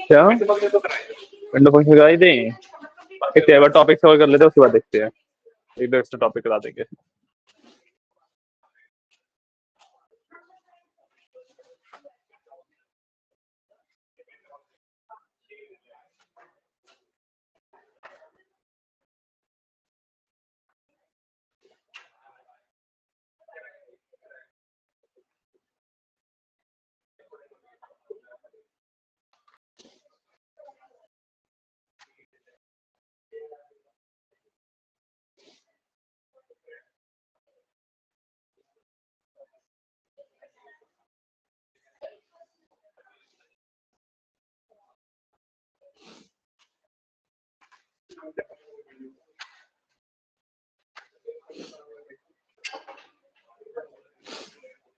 क्या window function करा ही दें? कितने बार टॉपिक कवर कर लेते हैं, उसके बाद देखते हैं। एक दो एक्स्ट्रा टॉपिक करा देंगे।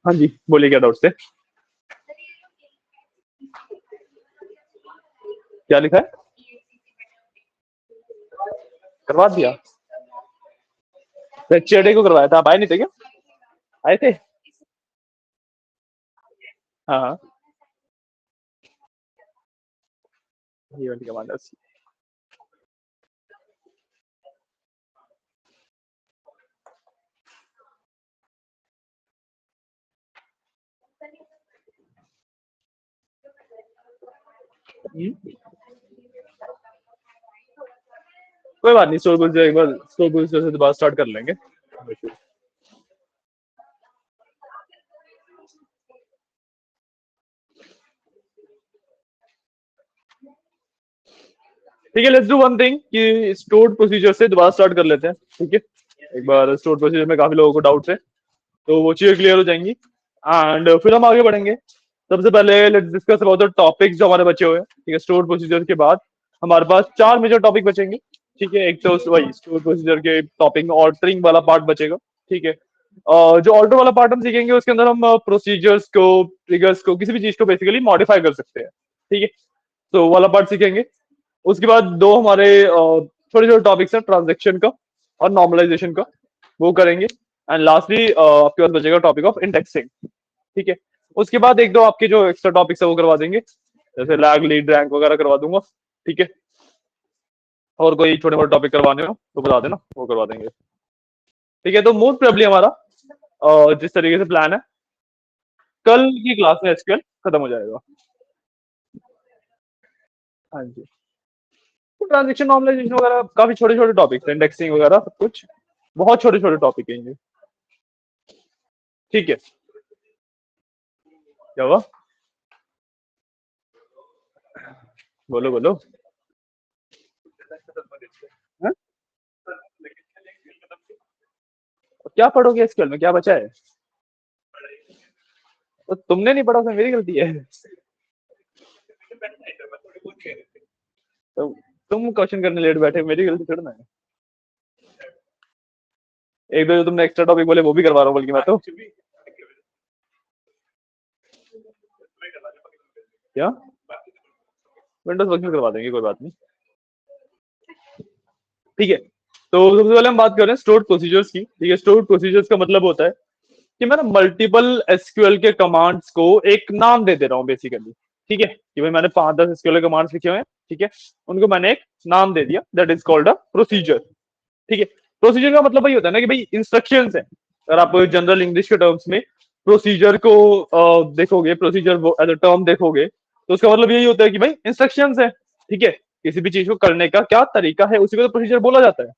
हाँ जी, बोलिए क्या डाउट थे? क्या लिखा है? करवा दिया। चेडे को करवाया था, आप आए नहीं थे क्या? आए थे? हाँ हाँ, ये वाली कमांडर। कोई बात नहीं, स्टोर बुल से एक बार स्टोर बुल से दोबारा स्टार्ट कर लेंगे। ठीक है, लेट्स डू वन थिंग कि स्टोर्ड प्रोसीजर से दोबारा स्टार्ट कर लेते हैं। ठीक है, एक बार स्टोर्ड प्रोसीजर में काफी लोगों को डाउट्स है, तो वो चीजें क्लियर हो जाएंगी एंड फिर हम आगे बढ़ेंगे। सबसे पहले let's discuss about the topics जो हमारे बचे हुए हैं। ठीक है, स्टोर प्रोसीजर के बाद हमारे पास 4 मेजर टॉपिक बचेंगे। ठीक है, एक तो वही स्टोर प्रोसीजर के टॉपिक में ऑल्टरिंग वाला पार्ट बचेगा। ठीक है, जो ऑल्टर वाला पार्ट हम सीखेंगे उसके अंदर हम प्रोसीजर्स को, ट्रिगर्स को, किसी भी चीज को बेसिकली मॉडिफाई कर सकते हैं। ठीक है, तो वाला पार्ट सीखेंगे। उसके बाद दो हमारे छोटे छोटे टॉपिक्स हैं, ट्रांजेक्शन का और नॉर्मलाइजेशन का, वो करेंगे। एंड लास्टली आपके पास बचेगा टॉपिक ऑफ इंडेक्सिंग। ठीक है, उसके बाद एक दो आपके जो एक्स्ट्रा टॉपिक्स है वो करवा देंगे, जैसे लैग, लीड, रैंक वगैरह करवा दूंगा। ठीक है, और कोई छोटे मोटे टॉपिक करवाने हो तो बता देना, वो करवा देंगे। ठीक है, तो मोस्ट प्रोबेबली हमारा जिस तरीके से प्लान है, कल की क्लास में एसक्यूएल खत्म हो जाएगा। हाँ जी, तो ट्रांजेक्शन, नॉर्मलाइजेशन वगैरह काफी छोटे छोटे टॉपिक्स, इंडेक्सिंग वगैरह सब कुछ बहुत छोटे छोटे टॉपिक है ये। ठीक है, क्या हुआ? बोलो बोलो। हाँ? क्या पढ़ोगे एसक्यूएल में, क्या बचा है? तो तुमने नहीं पढ़ा, उसमें मेरी गलती है? तो तुम क्वेश्चन करने लेट बैठे, मेरी गलती थोड़ी ना है। एक दो जो तुमने एक्स्ट्रा टॉपिक बोले वो भी करवा रहा हूँ, बल्कि मैं तो। क्या? विंडोज वर्किंग करवा देंगे, कोई बात नहीं। ठीक है, तो सबसे पहले हम बात कर रहे हैं स्टोर्ड प्रोसीजर्स की। ठीक है, स्टोर्ड प्रोसीजर्स का मतलब होता है कि मैं ना मल्टीपल एसक्यूएल के कमांड्स को एक नाम दे दे रहा हूँ बेसिकली। ठीक है, कि भाई मैंने 5-10 एसक्यूएल कमांड्स लिखे हुए हैं। ठीक है, उनको मैंने एक नाम दे दिया, that is called a procedure. ठीक है, प्रोसीजर का मतलब वही होता है ना कि भाई इंस्ट्रक्शंस है। अगर आप जनरल इंग्लिश के टर्म्स में प्रोसीजर को देखोगे, प्रोसीजर एज अ टर्म देखोगे, तो उसका मतलब यही होता है कि भाई इंस्ट्रक्शंस है, ठीक है, किसी भी चीज को करने का क्या तरीका है उसी को तो प्रोसीजर बोला जाता है,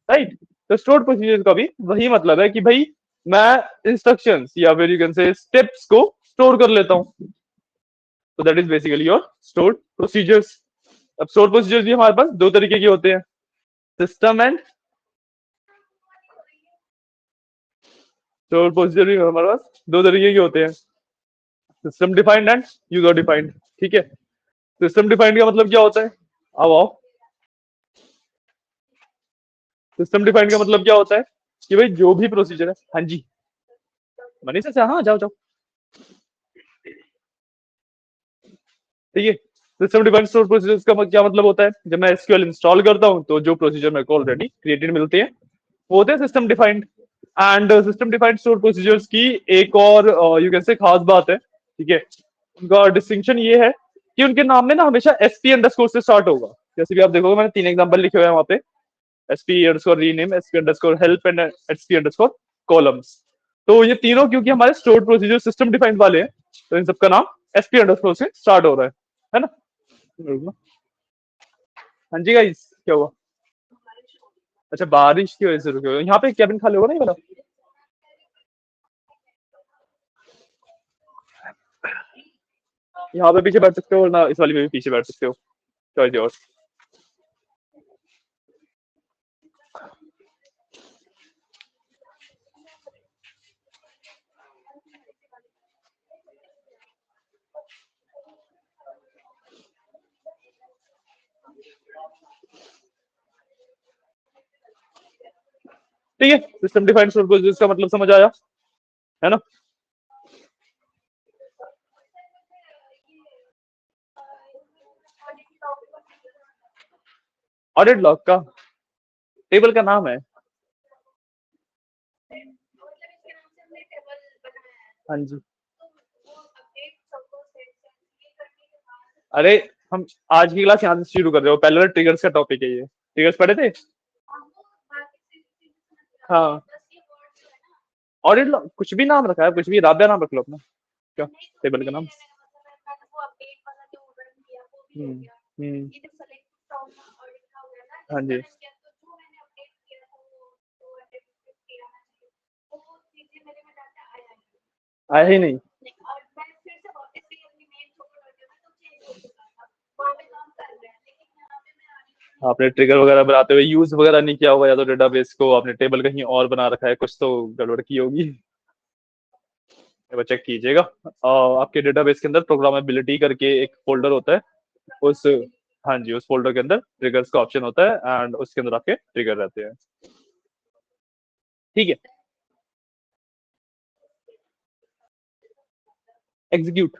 राइट। तो स्टोर्ड प्रोसीजर का भी वही मतलब है कि भाई मैं इंस्ट्रक्शंस या फिर यू कैन से स्टेप्स को स्टोर कर लेता हूँ। तो that is basically your stored procedures. अब स्टोर्ड प्रोसीजर्स भी हमारे पास दो तरीके के होते हैं, सिस्टम एंड स्टोर्ड प्रोसीजर भी हमारे पास दो तरीके के होते हैं, system defined and user defined, ठीक है। सिस्टम डिफाइंड का मतलब क्या होता है, अब आओ, सिस्टम डिफाइंड का मतलब क्या होता है कि भाई जो भी प्रोसीजर है, हाँ जी मनीषा से, हाँ जाओ जाओ, ठीक है। सिस्टम डिफाइंड स्टोर प्रोसीजर्स का क्या मतलब होता है, जब मैं एसक्यूएल इंस्टॉल करता हूँ तो जो प्रोसीजर मेरे को ऑलरेडी क्रिएटेड मिलते हैं वो होते हैं system defined. And system defined store procedures की एक और यू कैन से खास बात है, ठीक है, उनका डिस्टिंक्शन ये है कि उनके नाम में ना हमेशा एसपी अंडरस्कोर से स्टार्ट होगा। जैसे भी आप देखोगे मैंने 3 एग्जांपल लिखे हुए हैं वहां पे, SP underscore rename, SP underscore help and SP underscore columns. तो ये तीनों क्योंकि हमारे स्टोर प्रोसीजर सिस्टम डिफाइंड वाले हैं, तो इन सबका नाम एसपी अंडरस्कोर से स्टार्ट हो रहा है ना। हाँ जी गाइस, क्या हुआ? अच्छा बारिश की वजह से रुके हो, यहाँ पे कैबिन खाली होगा ना ये वाला? यहाँ पे पीछे बैठ सकते हो ना, इस वाली में भी पीछे बैठ सकते हो, चॉइस योर्स। ठीक है, सिस्टम डिफाइंड स्टोर प्रोसीजर्स का मतलब समझ आया, है ना। ऑडिट लॉग का टेबल का नाम है, हाँ जी। अरे हम आज की क्लास यहाँ से शुरू कर रहे हो, पहले ट्रिगर्स का टॉपिक है, ये ट्रिगर्स पढ़े थे। हाँ, ऑडिट लॉग कुछ भी नाम रखा है, कुछ भी, राब्या नाम रख लो अपना, क्या टेबल का नाम। हम्म हम्म, हाँ जी, आया ही नहीं। आपने ट्रिगर वगैरह बनाते हुए यूज वगैरह नहीं किया होगा, या तो डेटाबेस को आपने टेबल कहीं और बना रखा है, कुछ तो गड़बड़ की होगी। एक बार चेक कीजिएगा। आपके डेटाबेस के अंदर प्रोग्रामेबिलिटी करके एक फोल्डर होता है, उस, हाँ जी, उस फोल्डर के अंदर ट्रिगर्स का ऑप्शन होता है एंड उसके अंदर आपके ट्रिगर रहते हैं, ठीक है। एग्जीक्यूट,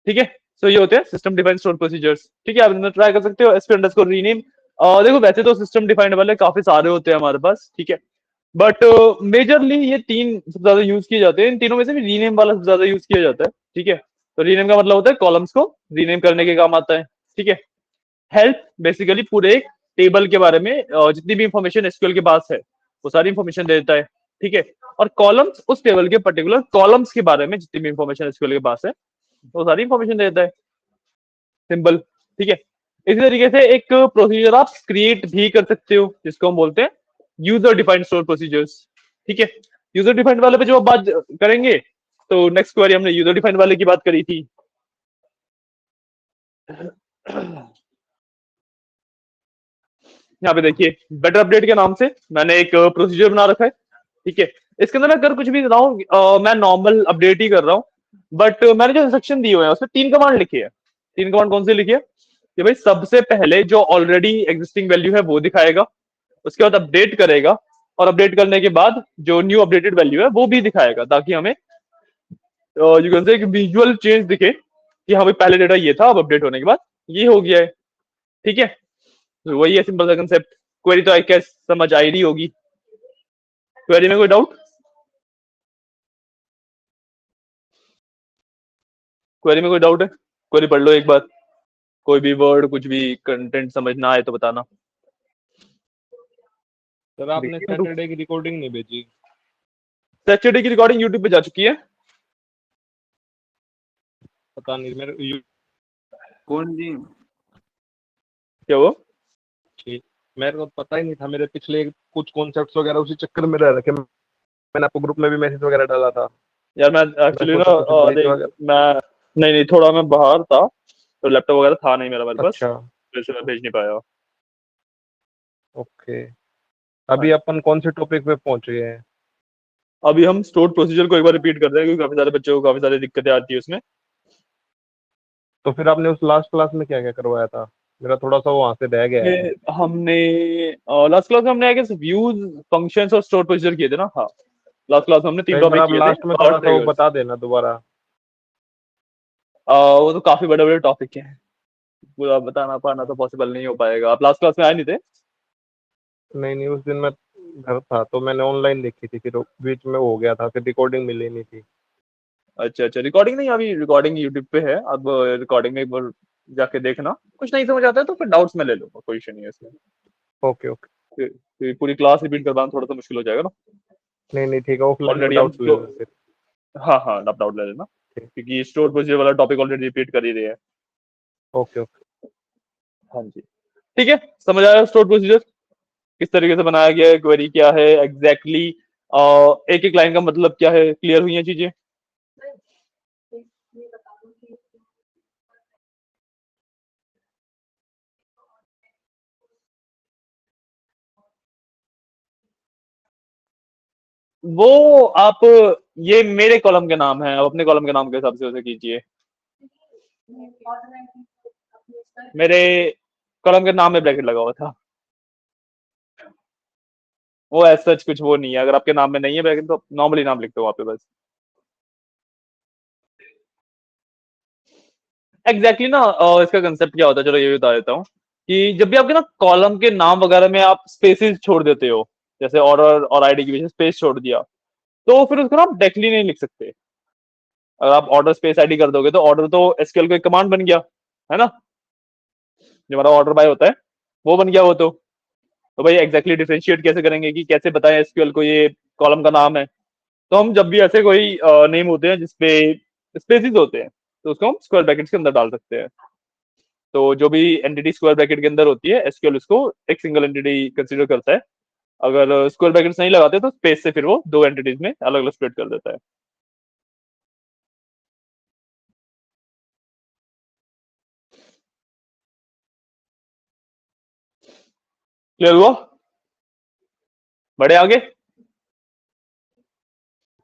ठीक है। सो ये होते हैं सिस्टम डिफाइंड स्टोर प्रोसीजर्स, ठीक है। आप इन्हें ट्राई कर सकते हो, एसपी अंडरस्कोर रीनेम। देखो वैसे तो सिस्टम डिफाइंड वाले काफी सारे होते हैं हमारे पास, ठीक है, बट मेजरली ये तीन सबसे ज्यादा यूज किए जाते हैं, इन तीनों में से भी रीनेम वाला सबसे ज्यादा यूज किया जाता है, ठीक है। तो रीनेम का मतलब होता है कॉलम्स को रीनेम करने के काम आता है, ठीक है। हेल्प बेसिकली पूरे एक टेबल के बारे में जितनी भी इंफॉर्मेशन एसक्यूएल के पास है वो सारी इंफॉर्मेशन दे देता है, ठीक है। और कॉलम्स उस टेबल के पर्टिकुलर कॉलम्स के बारे में जितनी भी इंफॉर्मेशन एसक्यूएल के पास है वो सारी इंफॉर्मेशन दे देता है, सिंपल, ठीक है। इसी तरीके से एक प्रोसीजर आप क्रिएट भी कर सकते हो जिसको हम बोलते हैं यूजर डिफाइंड स्टोर प्रोसीजर्स, ठीक है। यूजर डिफाइंड वाले पे जो अब बात करेंगे, तो नेक्स्ट क्वेरी हमने यूजर डिफाइंड वाले की बात करी थी। यहाँ पे देखिए बेटर अपडेट के नाम से मैंने एक प्रोसीजर बना रखा है, ठीक है। इसके अंदर मैं कर कुछ भी रहा हूँ, मैं नॉर्मल अपडेट ही कर रहा हूँ, बट मैंने जो इंस्ट्रक्शन दी हुए हैं उसमें 3 कमांड लिखी है। 3 कमांड कौन सी लिखी है कि भाई सबसे पहले जो ऑलरेडी एग्जिस्टिंग वैल्यू है वो दिखाएगा, उसके बाद अपडेट करेगा, और अपडेट करने के बाद जो न्यू अपडेटेड वैल्यू है वो भी दिखाएगा, ताकि हमें यू कैन से एक विजुअल चेंज दिखे कि हाँ भाई पहले डेटा ये था, अब अपडेट होने के बाद ये हो गया है, ठीक है। तो वही है सिंपल सा कंसेप्ट। क्वेरी तो आई कैस समझ आ ही रही होगी, क्वेरी में कोई डाउट? क्वेरी में कोई डाउट है? क्वेरी पढ़ लो एक बार, कोई भी वर्ड कुछ भी कंटेंट समझ ना आए तो बताना। सर आपने देखिए सैटरडे की रिकॉर्डिंग नहीं भेजी। सैटरडे की रिकॉर्डिंग यूट्यूब पे जा चुकी है। पता नहीं मेरे कौन जी? क्या वो? मेरे को पता ही नहीं था, मेरे पिछले कुछ कॉन्सेप्ट्स वगैरह उसी चक्कर में रह रखे। मैंने आपको ग्रुप में भी मैसेज वगैरह डाला था। यार मैं मैं एक्चुअली ना सोचा कुछ ब्रिज देख, वगैरह। मैं नहीं नहीं, थोड़ा मैं बाहर था तो लैपटॉप वगैरह था नहीं मेरे पास, अच्छा, वैसे मैं भेज नहीं पाया। ओके। हाँ अभी जी। अपन कौन से टॉपिक पे पहुंच गए हैं? अभी हम स्टोर प्रोसीजर को एक बार रिपीट कर रहे हैं क्योंकि काफी सारे बच्चों को काफी सारी दिक्कतें आती है उसमें। तो फिर आपने उस लास्ट क्लास में क्या क्या करवाया था? मेरा थोड़ा सा वहां से रह गया है। हमने लास्ट क्लास में हमने आई गेस व्यूज, फंक्शंस और स्टोर प्रोसीजर किए थे ना। हाँ, लास्ट क्लास में हमने तो 3 एक बार टॉपिक आप किए थे लास्ट में और थोड़ा सा वो ट्रिगर्स। बता देना दोबारा। वो तो काफी बड़े बड़े टॉपिक हैं, पूरा बताना पाना तो पॉसिबल नहीं हो पाएगा। आप लास्ट क्लास में आए नहीं थे? नहीं नहीं, उस दिन मैं घर था तो मैंने ऑनलाइन देखी थी, फिर बीच में हो गया था, फिर रिकॉर्डिंग मिली नहीं थी। अच्छा अच्छा, रिकॉर्डिंग नहीं, अभी रिकॉर्डिंग यूट्यूब पे है। अब रिकॉर्डिंग में एक बार जाके देखना, कुछ नहीं समझ आता है तो फिर डाउट्स में ले लो, कोई इशू नहीं है इसमें। Okay okay. फिर पूरी क्लास रिपीट करवाना थोड़ा सा मुश्किल हो जाएगा ना। नहीं नहीं, ठीक है, ऑफलाइन में ऑलरेडी हम डाउट ले लेना फिर। हाँ हाँ, आप डाउट ले लेना ठीक। क्योंकि स्टोर प्रोसीजर वाला टॉपिक ऑलरेडी रिपीट कर ही रहे हैं। Okay okay. हाँ जी, ठीक है। समझ आया स्टोर प्रोसीजर किस तरीके से बनाया गया है, क्वेरी क्या है एग्जैक्टली, एक एक लाइन का मतलब क्या है, क्लियर हुई हैं चीजें? वो आप, ये मेरे कॉलम के नाम है, आप अपने कॉलम के नाम के हिसाब से उसे कीजिए। मेरे कॉलम के नाम में ब्रैकेट लगा हुआ था, वो एज सच कुछ वो नहीं है। अगर आपके नाम में नहीं है ब्रैकेट तो नॉर्मली नाम लिखते हो वहां पे बस। एग्जैक्टली ना, इसका कंसेप्ट क्या होता है, चलो ये भी बता देता हूँ कि जब भी आपके ना कॉलम के नाम वगैरह में आप स्पेसेस छोड़ देते हो, जैसे ऑर्डर और आईडी के बीच में स्पेस छोड़ दिया, तो फिर उसको ना आप डायरेक्टली नहीं लिख सकते। अगर आप ऑर्डर स्पेस आईडी कर दोगे तो ऑर्डर तो एसक्यूएल का एक कमांड बन गया, है ना, जो हमारा ऑर्डर बाय होता है वो बन गया वो तो भाई एग्जैक्टली डिफरेंशिएट कैसे करेंगे कि कैसे बताएं एसक्यूएल को ये कॉलम का नाम है? तो हम जब भी ऐसे कोई नेम होते हैं जिसपे स्पेसिस होते हैं तो उसको हम स्क्वायर ब्रैकेट्स के अंदर डाल सकते हैं। तो जो भी एंटिटी स्क्वायर ब्रैकेट के अंदर होती है एसक्यूएल उसको एक सिंगल एंटिटी कंसीडर करता है। अगर स्क्वायर ब्रैकेट्स नहीं लगाते तो स्पेस से फिर वो दो एंटिटीज में अलग अलग स्प्लिट कर देता है। क्लियर हुआ? बड़े आगे,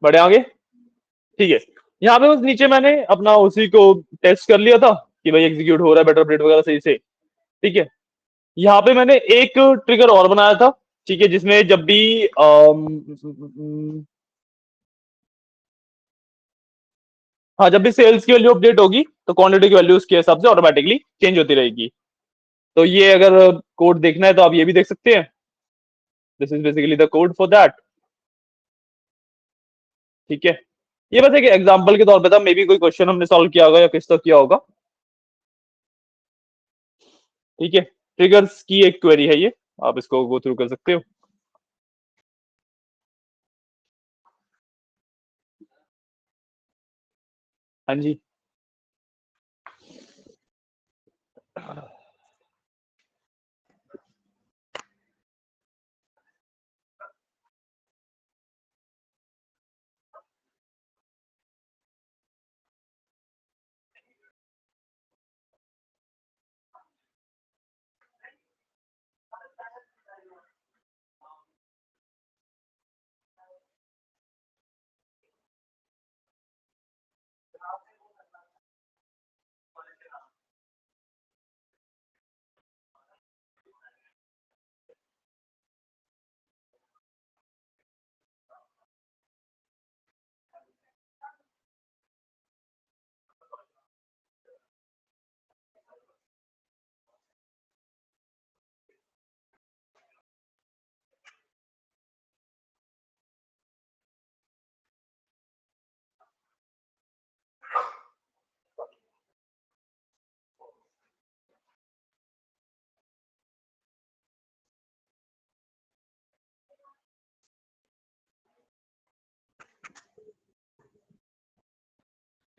बड़े आगे, ठीक है। यहाँ पे बस नीचे मैंने अपना उसी को टेस्ट कर लिया था कि भाई एग्जीक्यूट हो रहा है बेटर अपडेट वगैरह सही से, ठीक है। यहाँ पे मैंने एक ट्रिगर और बनाया था, ठीक है, जिसमें जब भी हाँ, जब भी सेल्स की वैल्यू अपडेट होगी तो क्वांटिटी की वैल्यू उसके हिसाब से ऑटोमेटिकली चेंज होती रहेगी। तो ये अगर कोड देखना है तो आप ये भी देख सकते हैं, this is basically the code for that, ठीक है। ये बस एक एग्जांपल के तौर पे था, मे बी कोई क्वेश्चन हमने सॉल्व किया होगा या किस तो किया होगा, ठीक है। ट्रिगर्स की एक क्वेरी है ये, आप इसको गो थ्रू कर सकते हो। हाँ जी।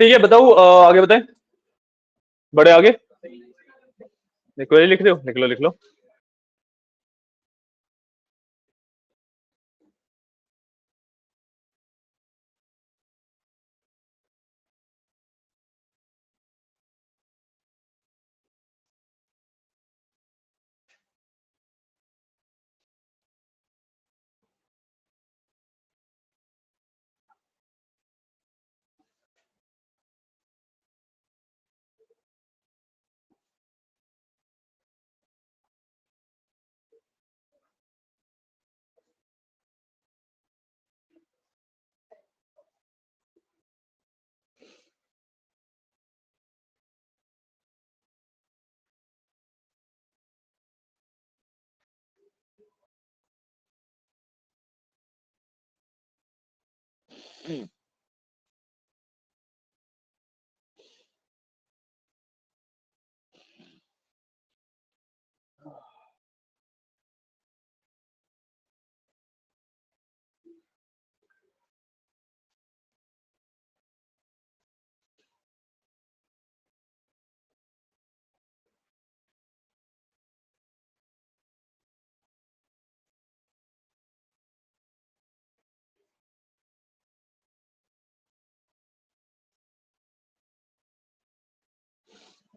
ठीक है, बताओ आगे बताएं, बड़े आगे क्वेरी लिख रहे हो, लिख लो लिख लो।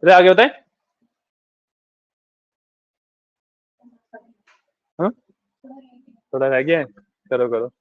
अरे आगे बताएं। हाँ थोड़ा रह गया है, करो करो।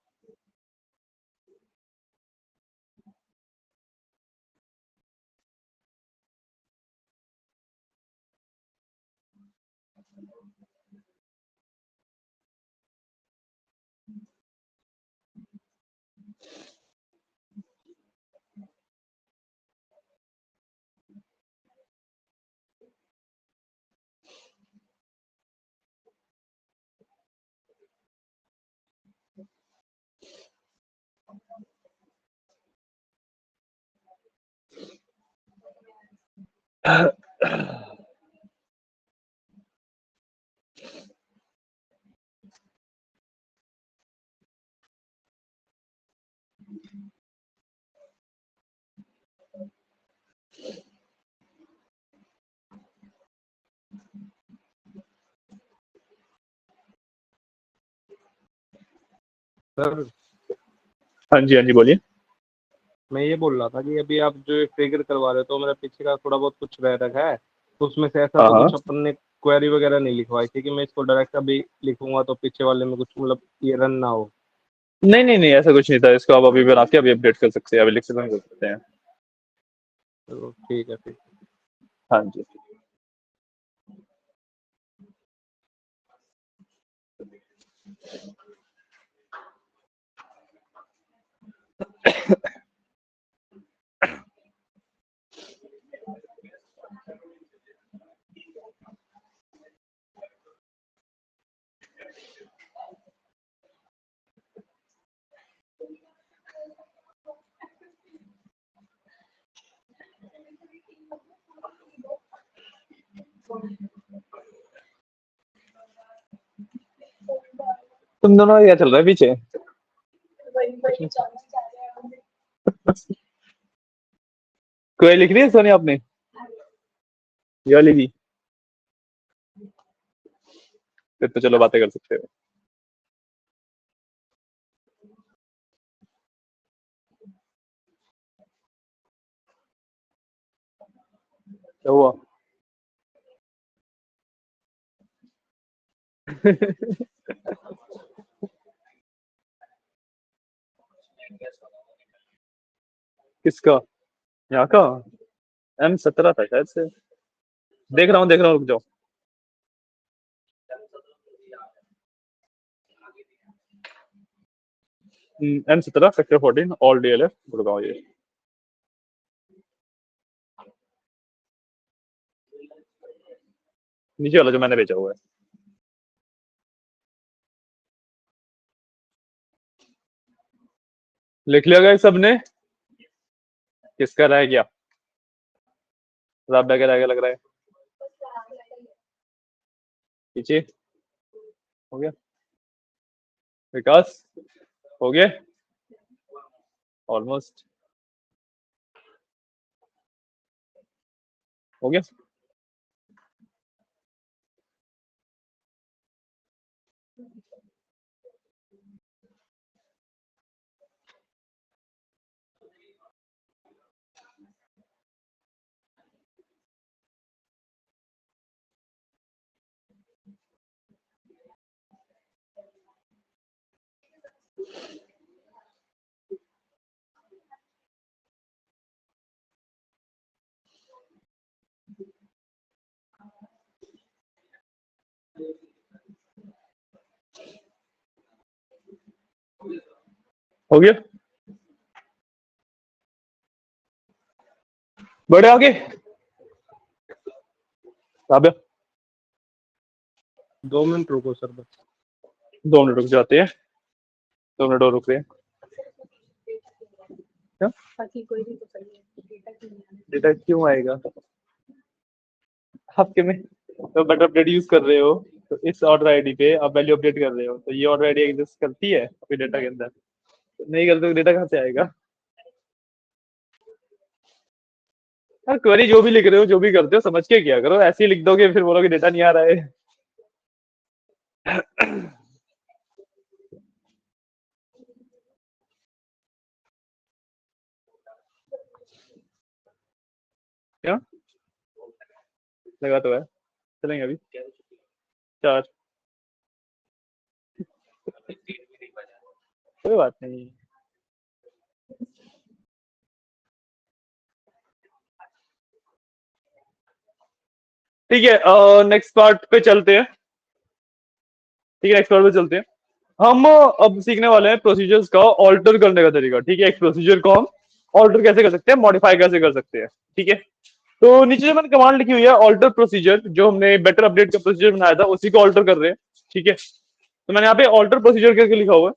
सर हाँ जी हाँ जी बोलिए। मैं ये बोल रहा था कि अभी आप जो फिगर करवा रहे हो तो मेरा पीछे का थोड़ा बहुत कुछ रह रखा है, तो उसमें से ऐसा हाँ तो हाँ, कुछ अपन ने क्वेरी वगैरह नहीं लिखवाई थी कि मैं इसको डायरेक्ट अभी लिखूंगा तो पीछे वाले में कुछ मतलब ये रन ना हो। नहीं नहीं नहीं ऐसा कुछ नहीं था, इसको आप अभी बना के अभी अपडेट कर सकते हैं, अभी लिख सकते हैं। चलो ठीक है फिर। हाँ जी। तुम दोनों का क्या चल रहा है पीछे? कोई लिख रही है सोनी आपने? ये वाली भी? फिर तो चलो बातें कर सकते हो। क्या हुआ? किसका? यहाँ का? M17 था शायद से। देख रहा हूँ रुक जाओ। M17 sector 14 all DLF Gurgaon ये। नीचे वाला जो मैंने भेजा हुआ है। लिख लिया गया सबने? किसका रह गया? राबा का रह गया लग रहा है। पीछे हो गया। विकास हो गया ऑलमोस्ट। हो गया। हो गया, बढ़े आगे। काव्या 2 मिनट रुको सर बस। 2 मिनट रुक जाते हैं, 2 मिनट और रुक रहे हैं। क्या डेटा क्यों आएगा आपके में? तो बट अपडेट यूज कर रहे हो तो इस ऑर्डर आईडी पे आप वैल्यू अपडेट कर रहे हो, तो ये ऑर्डर आईडी एग्जिस्ट करती है आपके डेटा के अंदर? तो नहीं करते तो डेटा कहाँ से आएगा? यार क्वेरी जो भी लिख रहे हो, जो भी करते हो, समझ के क्या करो। ऐसे ही लिख दोगे फिर बोलोगे डेटा नहीं आ रहा है। क्या लगा तो है, चलेंगे अभी 4। कोई बात नहीं। ठीक है, नेक्स्ट पार्ट पे चलते हैं। ठीक है, नेक्स्ट पार्ट पे चलते हैं। हम अब सीखने वाले हैं प्रोसीजर्स का ऑल्टर करने का तरीका। ठीक है, एक प्रोसीजर को हम ऑल्टर कैसे कर सकते हैं, मॉडिफाई कैसे कर सकते हैं। ठीक है, तो नीचे जो मैंने कमांड लिखी हुई है ऑल्टर प्रोसीजर, जो हमने बेटर अपडेट का प्रोसीजर बनाया था उसी को ऑल्टर कर रहे हैं। ठीक है, तो मैंने यहाँ पे ऑल्टर प्रोसीजर करके लिखा हुआ है।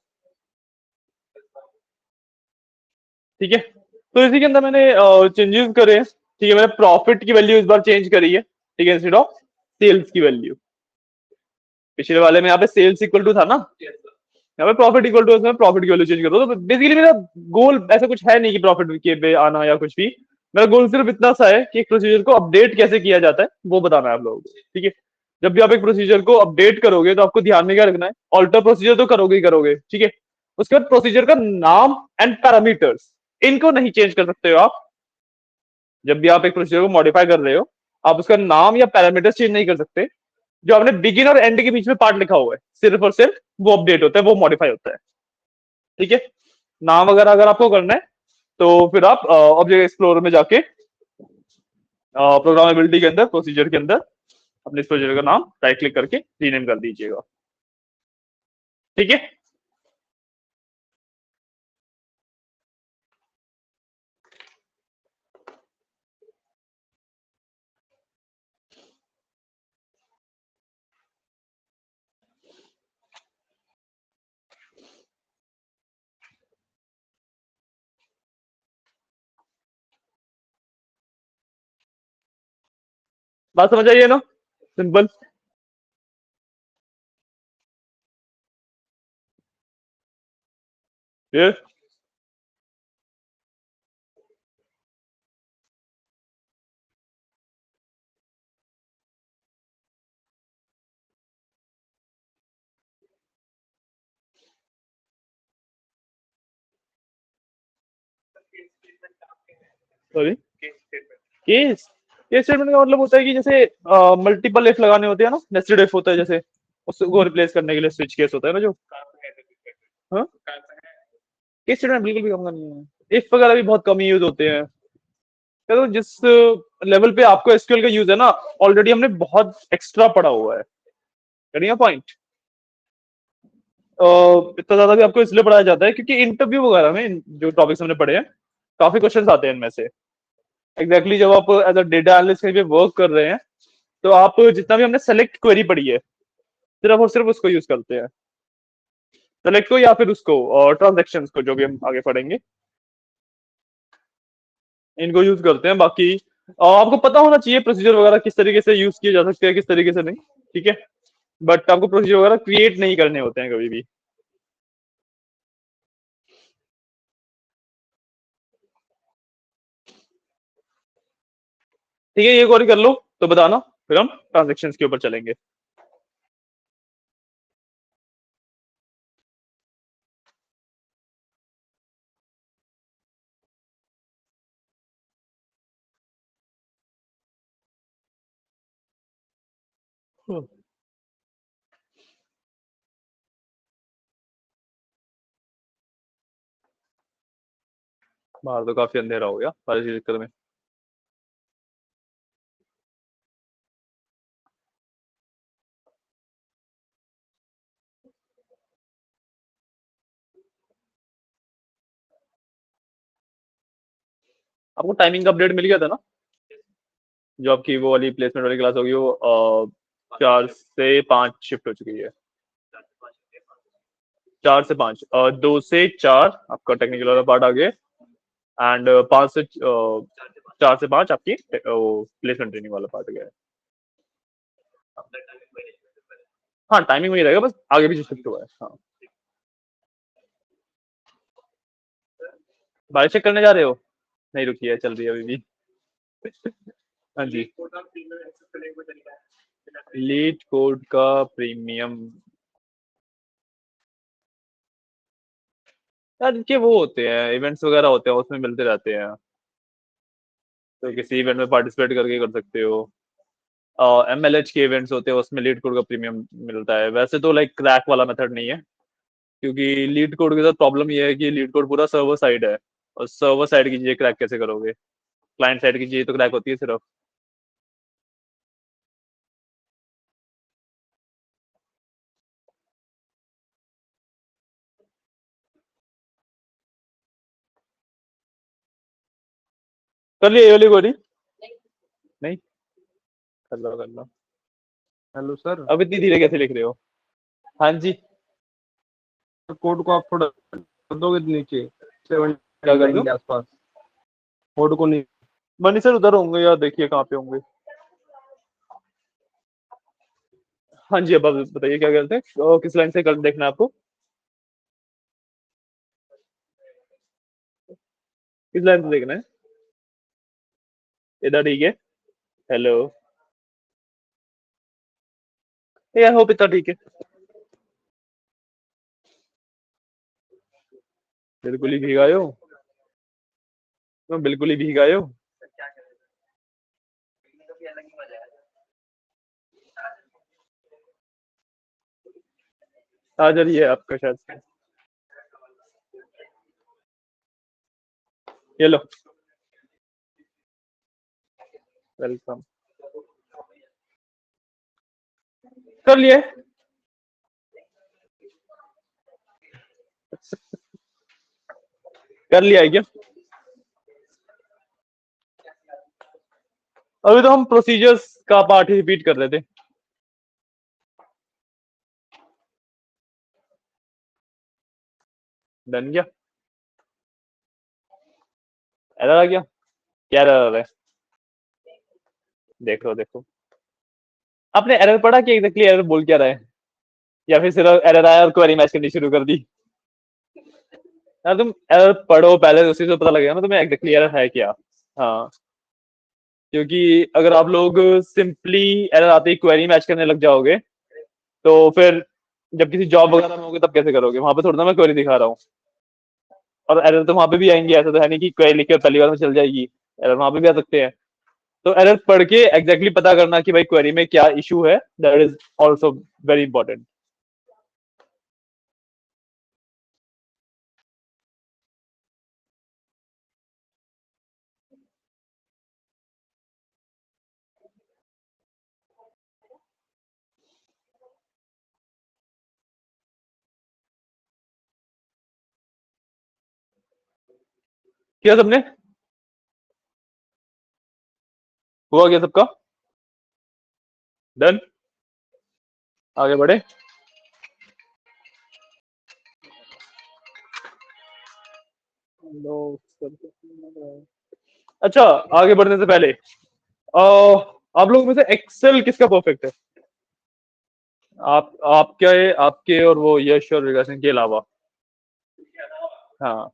ठीक है, तो इसी के अंदर मैंने चेंजेस करे हैं। ठीक है, मैंने प्रॉफिट की वैल्यू इस बार चेंज करी है। ठीक है, इंस्टेड ऑफ सेल्स की वैल्यू। पिछले वाले में यहाँ पे सेल्स इक्वल टू था ना, यहाँ पे प्रॉफिट इक्वल टू, उसमें प्रॉफिट की वैल्यू चेंज कर दो। तो बेसिकली मेरा गोल ऐसा कुछ है नहीं कि प्रॉफिट के पे आना या कुछ भी। मेरा गोल सिर्फ इतना सा है कि एक प्रोसीजर को अपडेट कैसे किया जाता है वो बताना है आप लोगों को। ठीक है, जब भी आप एक प्रोसीजर को अपडेट करोगे तो आपको ध्यान में क्या रखना है, ऑल्टर प्रोसीजर तो करोगे ही करोगे। ठीक है, उसके बाद प्रोसीजर का नाम एंड पैरामीटर्स, इनको नहीं चेंज कर सकते हो आप। जब भी आप एक प्रोसीजर को मॉडिफाई कर रहे हो, आप उसका नाम या पैरामीटर्स चेंज नहीं कर सकते। जो आपने बिगिन और एंड के बीच में पार्ट लिखा हुआ है, सिर्फ और सिर्फ वो अपडेट होता है, वो मॉडिफाई होता है। ठीक है, नाम वगैरह अगर आपको करना है तो फिर आप ऑब्जेक्ट एक्सप्लोरर में जाके प्रोग्रामेबिलिटी के अंदर, प्रोसीजर के अंदर अपने इस प्रोसीजर का नाम राइट क्लिक करके रीनेम कर दीजिएगा। ठीक है, बात समझ आइए ना, सिंपल। ये सॉरी, केस केस स्टेटमेंट का मतलब होता है कि जैसे मल्टीपल इफ लगाने होते हैं ना, नेस्टेड इफ होता है जैसे, उसको रिप्लेस करने के लिए स्विच केस होता है ना जो। हाँ, केस स्टेटमेंट बिल्कुल भी काम का नहीं है। इफ वगैरह भी बहुत कम ही यूज होते हैं। तो जिस लेवल पे आपको एसक्यूएल का यूज है ना, ऑलरेडी हमने बहुत एक्स्ट्रा पढ़ा हुआ है। करिए पॉइंट, इतना ज्यादा भी आपको इसलिए पढ़ाया जाता है क्योंकि इंटरव्यू वगैरह में जो टॉपिक्स हमने पढ़े हैं, काफी क्वेश्चंस आते हैं इनमें से। एग्जैक्टली exactly, जब आप एज अ डेटा एनालिस्ट कहीं पे वर्क कर रहे हैं तो आप जितना भी हमने सेलेक्ट क्वेरी पढ़ी है, सिर्फ और सिर्फ उसको यूज करते हैं। सेलेक्ट को या फिर उसको और ट्रांजेक्शन को, जो भी हम आगे पढ़ेंगे, इनको यूज करते हैं। बाकी आपको पता होना चाहिए प्रोसीजर वगैरह किस तरीके से यूज किए जा सकते हैं, किस तरीके से नहीं। ठीक है, बट आपको प्रोसीजर वगैरह क्रिएट नहीं करने होते हैं कभी भी। ठीक है, ये क्वेरी कर लो तो बताना, फिर हम ट्रांजेक्शन के ऊपर चलेंगे। बाहर तो काफी अंधेरा हो गया बारिश के चक्कर में। आपको टाइमिंग का अपडेट मिल गया था ना? जो आपकी वो वाली प्लेसमेंट वाली क्लास होगी वो 4 से 5 शिफ्ट हो चुकी है। 4 से 5, 2 से 4 आपका टेक्निकल वाला पार्ट आ गया, एंड 4 से 5 आपकी प्लेसमेंट ट्रेनिंग वाला पार्ट गया है। हाँ, टाइमिंग वही रहेगा, बस आगे पीछे शिफ्ट हुआ है। हाँ, बारिश चेक करने जा रहे हो? नहीं, रुकी है, चल रही है अभी भी। हाँ जी। लीड कोड का प्रीमियम यार, इनके वो होते हैं, इवेंट्स वगैरह होते हैं, उसमें मिलते रहते हैं, तो किसी इवेंट में पार्टिसिपेट करके कर सकते हो। MLH के इवेंट्स होते हैं, उसमें लीड कोड का प्रीमियम मिलता है। वैसे तो लाइक क्रैक वाला मेथड नहीं है, क्योंकि लीड कोड के साथ प्रॉब्लम ये है कि लीड कोड पूरा सर्वर साइड है, और सर्वर साइड की चीजें क्रैक कैसे करोगे? क्लाइंट साइड की चीजें तो क्रैक होती है सिर्फ। कर लिया ये वाली क्वेरी? नहीं, कर लो। हेलो सर, अब इतनी धीरे कैसे लिख रहे हो? हाँ जी। कोड को आप थोड़ा कर दोगे नीचे, क्या कर 7 दूं? के आसपास कोड को नहीं। मनी सर उधर होंगे, या देखिए कहाँ पे होंगे। हाँ जी, अब आप बताइए क्या कहते हैं, किस लाइन से कर देखना है आपको? किस लाइन से देखना है? इधर ठीक है। हेलो, यार होप इतना ठीक है। बिल्कुल ही भीग आए हो? तुम बिल्कुल ही भीग आए हो। आ जा रही है आपका शायद से। ये लो, वेलकम। कर लिए? कर लिया है क्या? अभी तो हम प्रोसीजर्स का पार्ट ही रिपीट कर रहे थे। डन क्या? एरर आ गया? क्या एरर है? देखो देखो, आपने एरर पढ़ा कि एग्जैक्टली एरर बोल क्या रहा है, या फिर सिर्फ एरर आया और क्वेरी मैच करनी शुरू कर दी? यार तुम एरर पढ़ो पहले, उसी से पता लगेगा ना तुम्हें एग्जैक्टली एरर है क्या। हाँ, क्योंकि अगर आप लोग सिंपली एरर आते ही क्वेरी मैच करने लग जाओगे, तो फिर जब किसी जॉब वगैरह में होगे तब कैसे करोगे? वहां पे थोड़ा ना मैं क्वेरी दिखा रहा हूँ, और एरर तो वहां पे भी आएंगे, ऐसा तो है नहीं कि क्वेरी लिख के पहली बार में चल जाएगी, एरर वहां पे भी आ सकते हैं। तो एरर पढ़ के एग्जैक्टली पता करना कि भाई क्वेरी में क्या इशू है, that is also very important. क्या सबने? हुआ क्या सबका? डन, आगे बढ़े। अच्छा, आगे बढ़ने से पहले आप लोगों में से एक्सेल किसका परफेक्ट है? आपके आपके और वो यश और विकासन के अलावा। हाँ,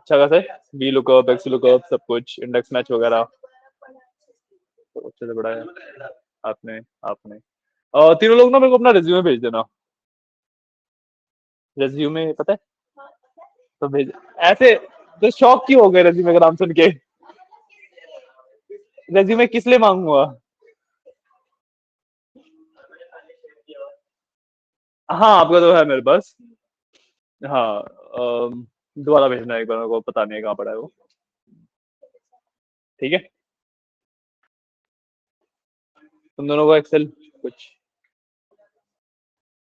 अच्छा खासा है, वी लुकअप, एक्स लुकअप, सब कुछ, इंडेक्स मैच वगैरह तो अच्छे से पढ़ा है आपने आपने तीनों लोग ना मेरे को अपना रिज्यूमे भेज देना। रिज्यूमे पता है तो भेज। ऐसे तो शौक क्यों हो गए रिज्यूमे का नाम सुन के? रेज्यूमे किस लिए मांगूंगा? हाँ आपका तो है मेरे पास। हाँ दोबारा भेजना एक बार, मेरे को पता नहीं है कहाँ पड़ा है वो। ठीक है, तुम दोनों को एक्सेल कुछ,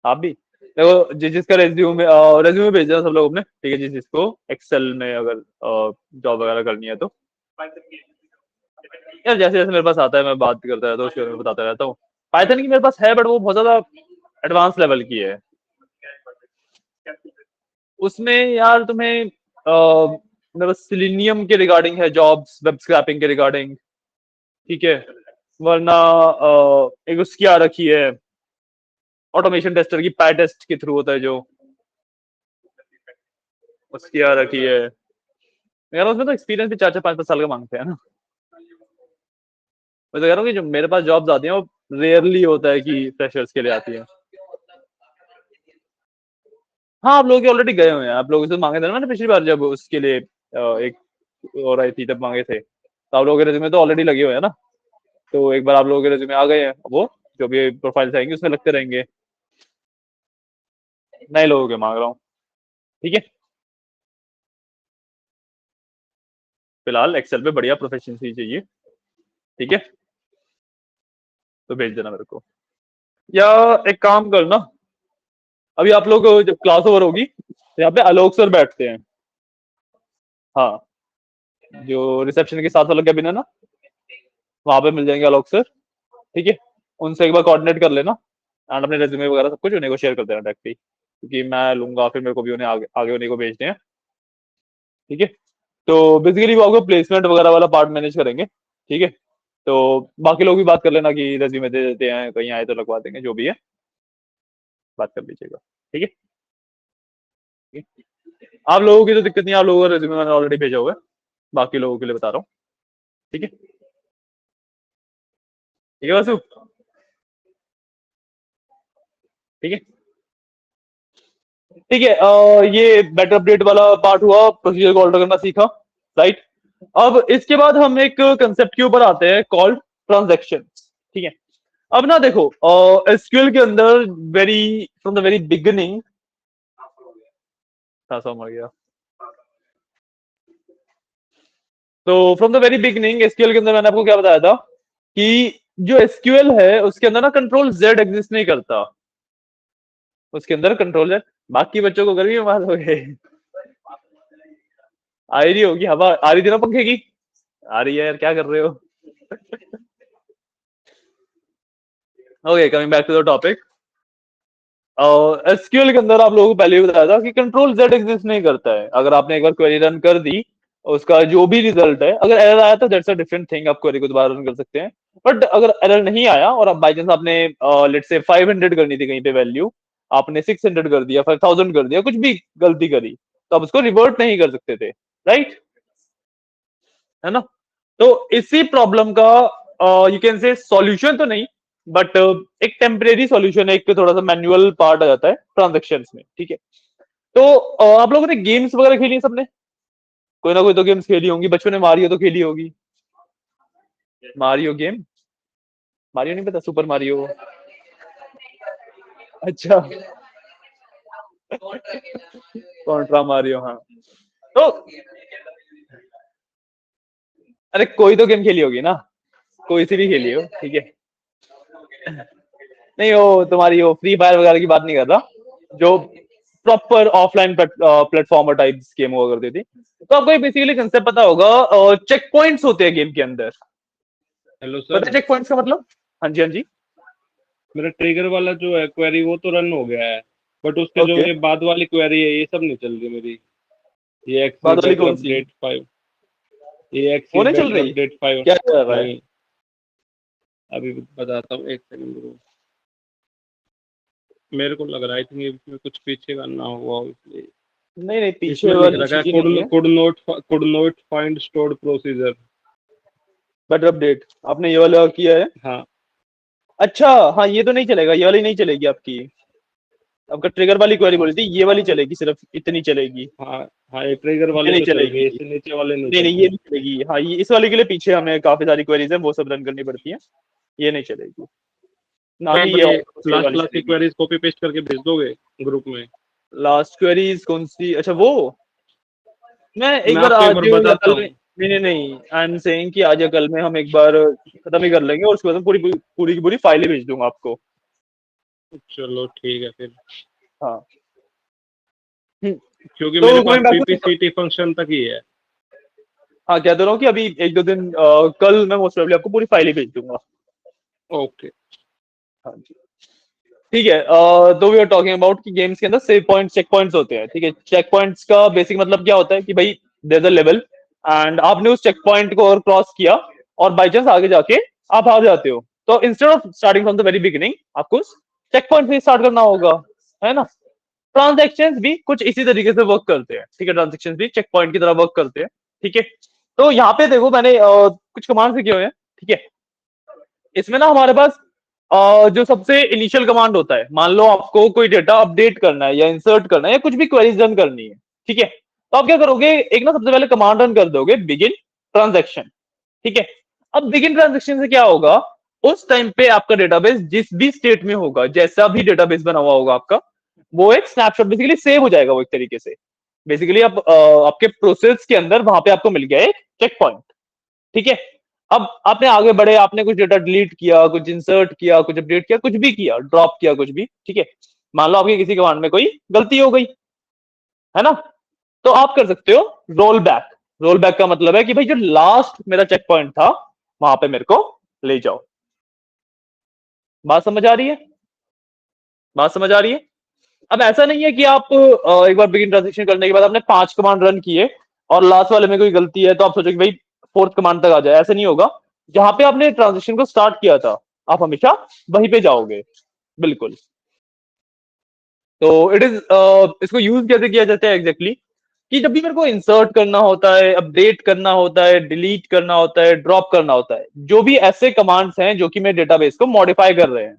आप भी देखो जिसका रेज्यूमे रेज्यूमे भेज देना सब लोग अपने, ठीक है, जिसको एक्सेल में अगर जॉब वगैरह करनी है तो। यार जैसे जैसे मेरे पास आता है मैं बात करता रहता हूँ, उसके बारे में बताता रहता हूँ। पाइथन की मेरे पास है बट वो बहुत ज्यादा एडवांस लेवल की है। उसमें यार तुम्हें मेरे पास सिलेनियम के रिगार्डिंग है जॉब्स, वेब स्क्रैपिंग के रिगार्डिंग, ठीक है। वरना एक उसकी आ रखी है ऑटोमेशन टेस्टर की, पाई टेस्ट के थ्रू होता है जो, उसकी आ रखी है यार। उसमें तो एक्सपीरियंस भी 4 4 5 5 साल का मांगते हैं ना। मैं तो कह रहा हूँ कि जो मेरे पास जॉब्स आती हैं वो रेयरली होता है कि फ्रेशर्स के लिए आती है। हाँ आप लोग ऑलरेडी गए हुए हैं, आप लोगों से मांगे थे ना मैंने पिछली बार जब उसके लिए एक और आई थी तब मांगे थे, तो आप लोगों के रेज्यूमे तो ऑलरेडी लगे हुए हैं ना। तो एक बार आप लोगों के रेज्यूमे आ गए हैं, वो जो भी प्रोफाइल्स आएंगे उसमें लगते रहेंगे। नए लोगों के मांग रहा हूँ, ठीक है। फिलहाल एक्सेल पे बढ़िया प्रोफिशिएंसी चाहिए, ठीक है, तो भेज देना मेरे को। या एक काम करना, अभी आप लोग जब क्लास ओवर होगी तो यहाँ पे आलोक सर बैठते हैं। हाँ, जो रिसेप्शन के साथ वाला कैबिन है ना, वहां पे मिल जाएंगे आलोक सर, ठीक है। उनसे एक बार कोऑर्डिनेट कर लेना एंड अपने रेज्यूमे वगैरह सब कुछ उन्हें को शेयर कर देना डायरेक्टली, क्योंकि मैं लूंगा फिर मेरे को भी उन्हें आगे आगे उन्हीं को भेजने हैं, ठीक है। तो बेसिकली वो आपको प्लेसमेंट वगैरह वाला पार्ट मैनेज करेंगे, ठीक है। तो बाकी लोग भी बात कर लेना कि रेज्यूमे दे देते हैं, कहीं आए तो लगवा देंगे, जो भी है बात कर लीजिएगा, ठीक है। ठीक है? आप लोगों की तो दिक्कत नहीं है, आप लोगों का रेज्यूमे मैंने ऑलरेडी भेजा हुआ है, बाकी लोगों के लिए बता रहा हूँ, ठीक है। ठीक है वासु, ठीक है। ठीक है ये बेटर अपडेट वाला पार्ट हुआ, प्रोसीजर को ऑल्टर करना सीखा, राइट। अब इसके बाद हम एक कंसेप्ट के ऊपर आते हैं कॉल्ड ट्रांजैक्शन, ठीक है। अब ना देखो एसक्यूएल के अंदर very from the very beginning, मर गया। तो from the very beginning SQL के अंदर मैंने आपको क्या बताया था कि जो एसक्यूएल है उसके अंदर ना कंट्रोल जेड एग्जिस्ट नहीं करता, उसके अंदर कंट्रोल जेड। बाकी बच्चों को गर्मी में मार हो गए, आ ही रही होगी हवा, आ रही थी ना पंखे की, आ रही है यार, क्या कर रहे हो? Okay coming back to the topic, SQL के अंदर आप लोगों को पहले ही बताया था कि कंट्रोल जेड एग्जिस्ट नहीं करता है। अगर आपने एक बार क्वेरी रन कर दी, उसका जो भी रिजल्ट है, अगर एरर आया तो दैट्स अ डिफरेंट थिंग, आप क्वेरी को दोबारा रन कर सकते हैं। बट अगर एरर नहीं आया और आप बाई चांस आपने लेट्स से 500 करनी थी कहीं पे वैल्यू, आपने 600 कर दिया, 5000 कर दिया, कुछ भी गलती करी, तो आप उसको रिवर्ट नहीं कर सकते थे, राइट, है ना। तो इसी प्रॉब्लम का यू कैन से सॉल्यूशन तो नहीं, बट एक टेम्परेरी सॉल्यूशन है, एक थोड़ा सा मैनुअल पार्ट आ जाता है ट्रांजेक्शन्स में, ठीक है। तो आप लोगों ने गेम्स वगैरह खेली हैं सबने, कोई ना कोई तो गेम्स खेली होंगी बचपन में, मारियो तो खेली होगी, मारियो गेम, मारियो नहीं पता, सुपर मारियो, अच्छा कॉन्ट्रा मारियो, हाँ। तो अरे कोई तो गेम खेली होगी ना, कोई सी भी खेली हो, ठीक है। नहीं वो तुम्हारी वो फ्री फायर वगैरह की बात नहीं कर रहा, जो proper offline platformer type game हुआ करती थी। तो आपको बेसिकली कंसेप्ट पता होगा, चेक पॉइंट्स होते हैं गेम के अंदर, हेलो पता सर। है चेक पॉइंट्स का मतलब? हाँ जी हाँ जी। मेरा ट्रिगर वाला जो है क्वेरी वो तो रन हो गया है, बट उसके जो ओके, ये बाद वाली क्वेरी है ये सब नहीं चल रही मेरी। ये एक्सी बाद वाली बेटर कौन सी? अपडेट 5, ये वो एक्सी नहीं चल बेटर रही, अपडेट 5 क्या कर रहा है? नहीं। अभी बताता हूँ, एक सेकंड ब्रो। मेरे को लग रहा है कि इसमें कुछ पीछे करना हुआ इसलिए। नहीं नहीं, पीछे इसमें लिख वाली रखा है चीज नहीं है। Could not find stored procedure. Better update आपने ये वाला किया है। हाँ अच्छा हाँ, ये तो नहीं चलेगा, ये वाली नहीं चलेगी आपकी। आपका ट्रिगर वाली क्वेरी हाँ बोली थी, ये वाली चलेगी, सिर्फ इतनी चलेगी। हाँ हाँ, ये ट्रिगर ये वाले नहीं तो चलेंगे, चलेगी। इससे नीचे वाले नहीं नहीं नहीं, ये चलेंगे। नहीं चलेगी। हाँ, ये इस वाले के लिए पीछे हमें काफी सारी क्वेरीज है, वो सब रन करनी पड़ती है। ये नहीं चलेगी, ना तो ही एक ये बार ये ऑटो लास्ट वाली क्लास की चलेगी। क्वेरीज कॉपी पेस्ट करके भेज दोगे ग्रुप में? लास्ट क्वेरीज कौन सी? अच्छा वो, मैं एक मैं बार आपको एक आज बार या बताता कल में, हूँ। नहीं नहीं नहीं, आई एम सेइंग कि आज या कल में हम एक बार खत्म ही कर लेंगे, और उसके बाद मैं पूरी पूरी की पूरी फाइल ही भेज दूंगा आपको। चलो ठीक है फिर, हाँ। हम्म, क्योंकि मेरे तो पास गोइंग बैक टू, पीपीसीटी फंक्शन तक ही है। हाँ कह दे रहा हूँ कि अभी एक दो दिन कल मैं मोस्ट प्रोबेबली आपको पूरी फाइल ही भेज दूंगा। ओके। हाँ जी। ठीक है। तो वी आर टॉकिंग अबाउट कि गेम्स के अंदर सेव पॉइंट, चेक पॉइंट्स होते हैं। ठीक है, चेक पॉइंट्स का बेसिक मतलब क्या होता है कि भाई there is a level, and आपने उस चेक पॉइंट को और क्रॉस किया, और बाई चांस आगे जाके आप हार जाते हो, तो instead of starting from the very beginning आपको चेक पॉइंट से स्टार्ट करना होगा, है ना। ट्रांजेक्शन भी कुछ इसी तरीके से वर्क करते हैं। ठीक है, ट्रांजेक्शन भी चेक पॉइंट की तरह वर्क करते हैं। ठीक है, तो यहाँ पे देखो मैंने कुछ कमांड से किए हुए हैं। ठीक है, इसमें ना हमारे पास जो सबसे इनिशियल कमांड होता है, मान लो आपको कोई डेटा अपडेट करना है या इंसर्ट करना है या कुछ भी क्वेरीज रन करनी है। ठीक है, तो आप क्या करोगे, एक ना सबसे पहले कमांड रन कर दोगे, बिगिन ट्रांजेक्शन। ठीक है, अब बिगिन ट्रांजेक्शन से क्या होगा, उस टाइम पे आपका डेटाबेस जिस भी स्टेट में होगा, जैसा भी डेटाबेस बना हुआ होगा आपका, वो एक स्नैपशॉट बेसिकली सेव हो जाएगा वो एक तरीके से। बेसिकली आप आपके प्रोसेस के अंदर वहां पे आपको मिल गया एक चेक पॉइंट। ठीक है, अब आपने आगे बढ़े, आपने कुछ डेटा डिलीट किया, कुछ इंसर्ट किया, कुछ अपडेट किया, कुछ भी किया, ड्रॉप किया, कुछ भी। ठीक है, मान लो आपकी किसी कमांड में कोई गलती हो गई, है ना, तो आप कर सकते हो रोल बैक। रोल बैक का मतलब है कि भाई जो लास्ट मेरा चेक पॉइंट था, वहां पे मेरे को ले जाओ। बात समझ आ रही है? बात समझ आ रही है? अब ऐसा नहीं है कि आप एक बार बिगिन ट्रांजेक्शन करने के बाद आपने 5 कमांड रन किए और लास्ट वाले में कोई गलती है तो आप सोचो कि भाई फोर्थ कमांड तक आ जाए, ऐसे नहीं होगा। जहां पे आपने ट्रांजेक्शन को स्टार्ट किया था, आप हमेशा वहीं पे जाओगे। बिल्कुल। तो इट इज, इसको यूज कैसे किया जाता है एग्जैक्टली, कि जब भी मेरे को इंसर्ट करना होता है, अपडेट करना होता है, डिलीट करना होता है, ड्रॉप करना होता है, जो भी ऐसे कमांड्स हैं जो कि मेरे डेटाबेस को मॉडिफाई कर रहे हैं,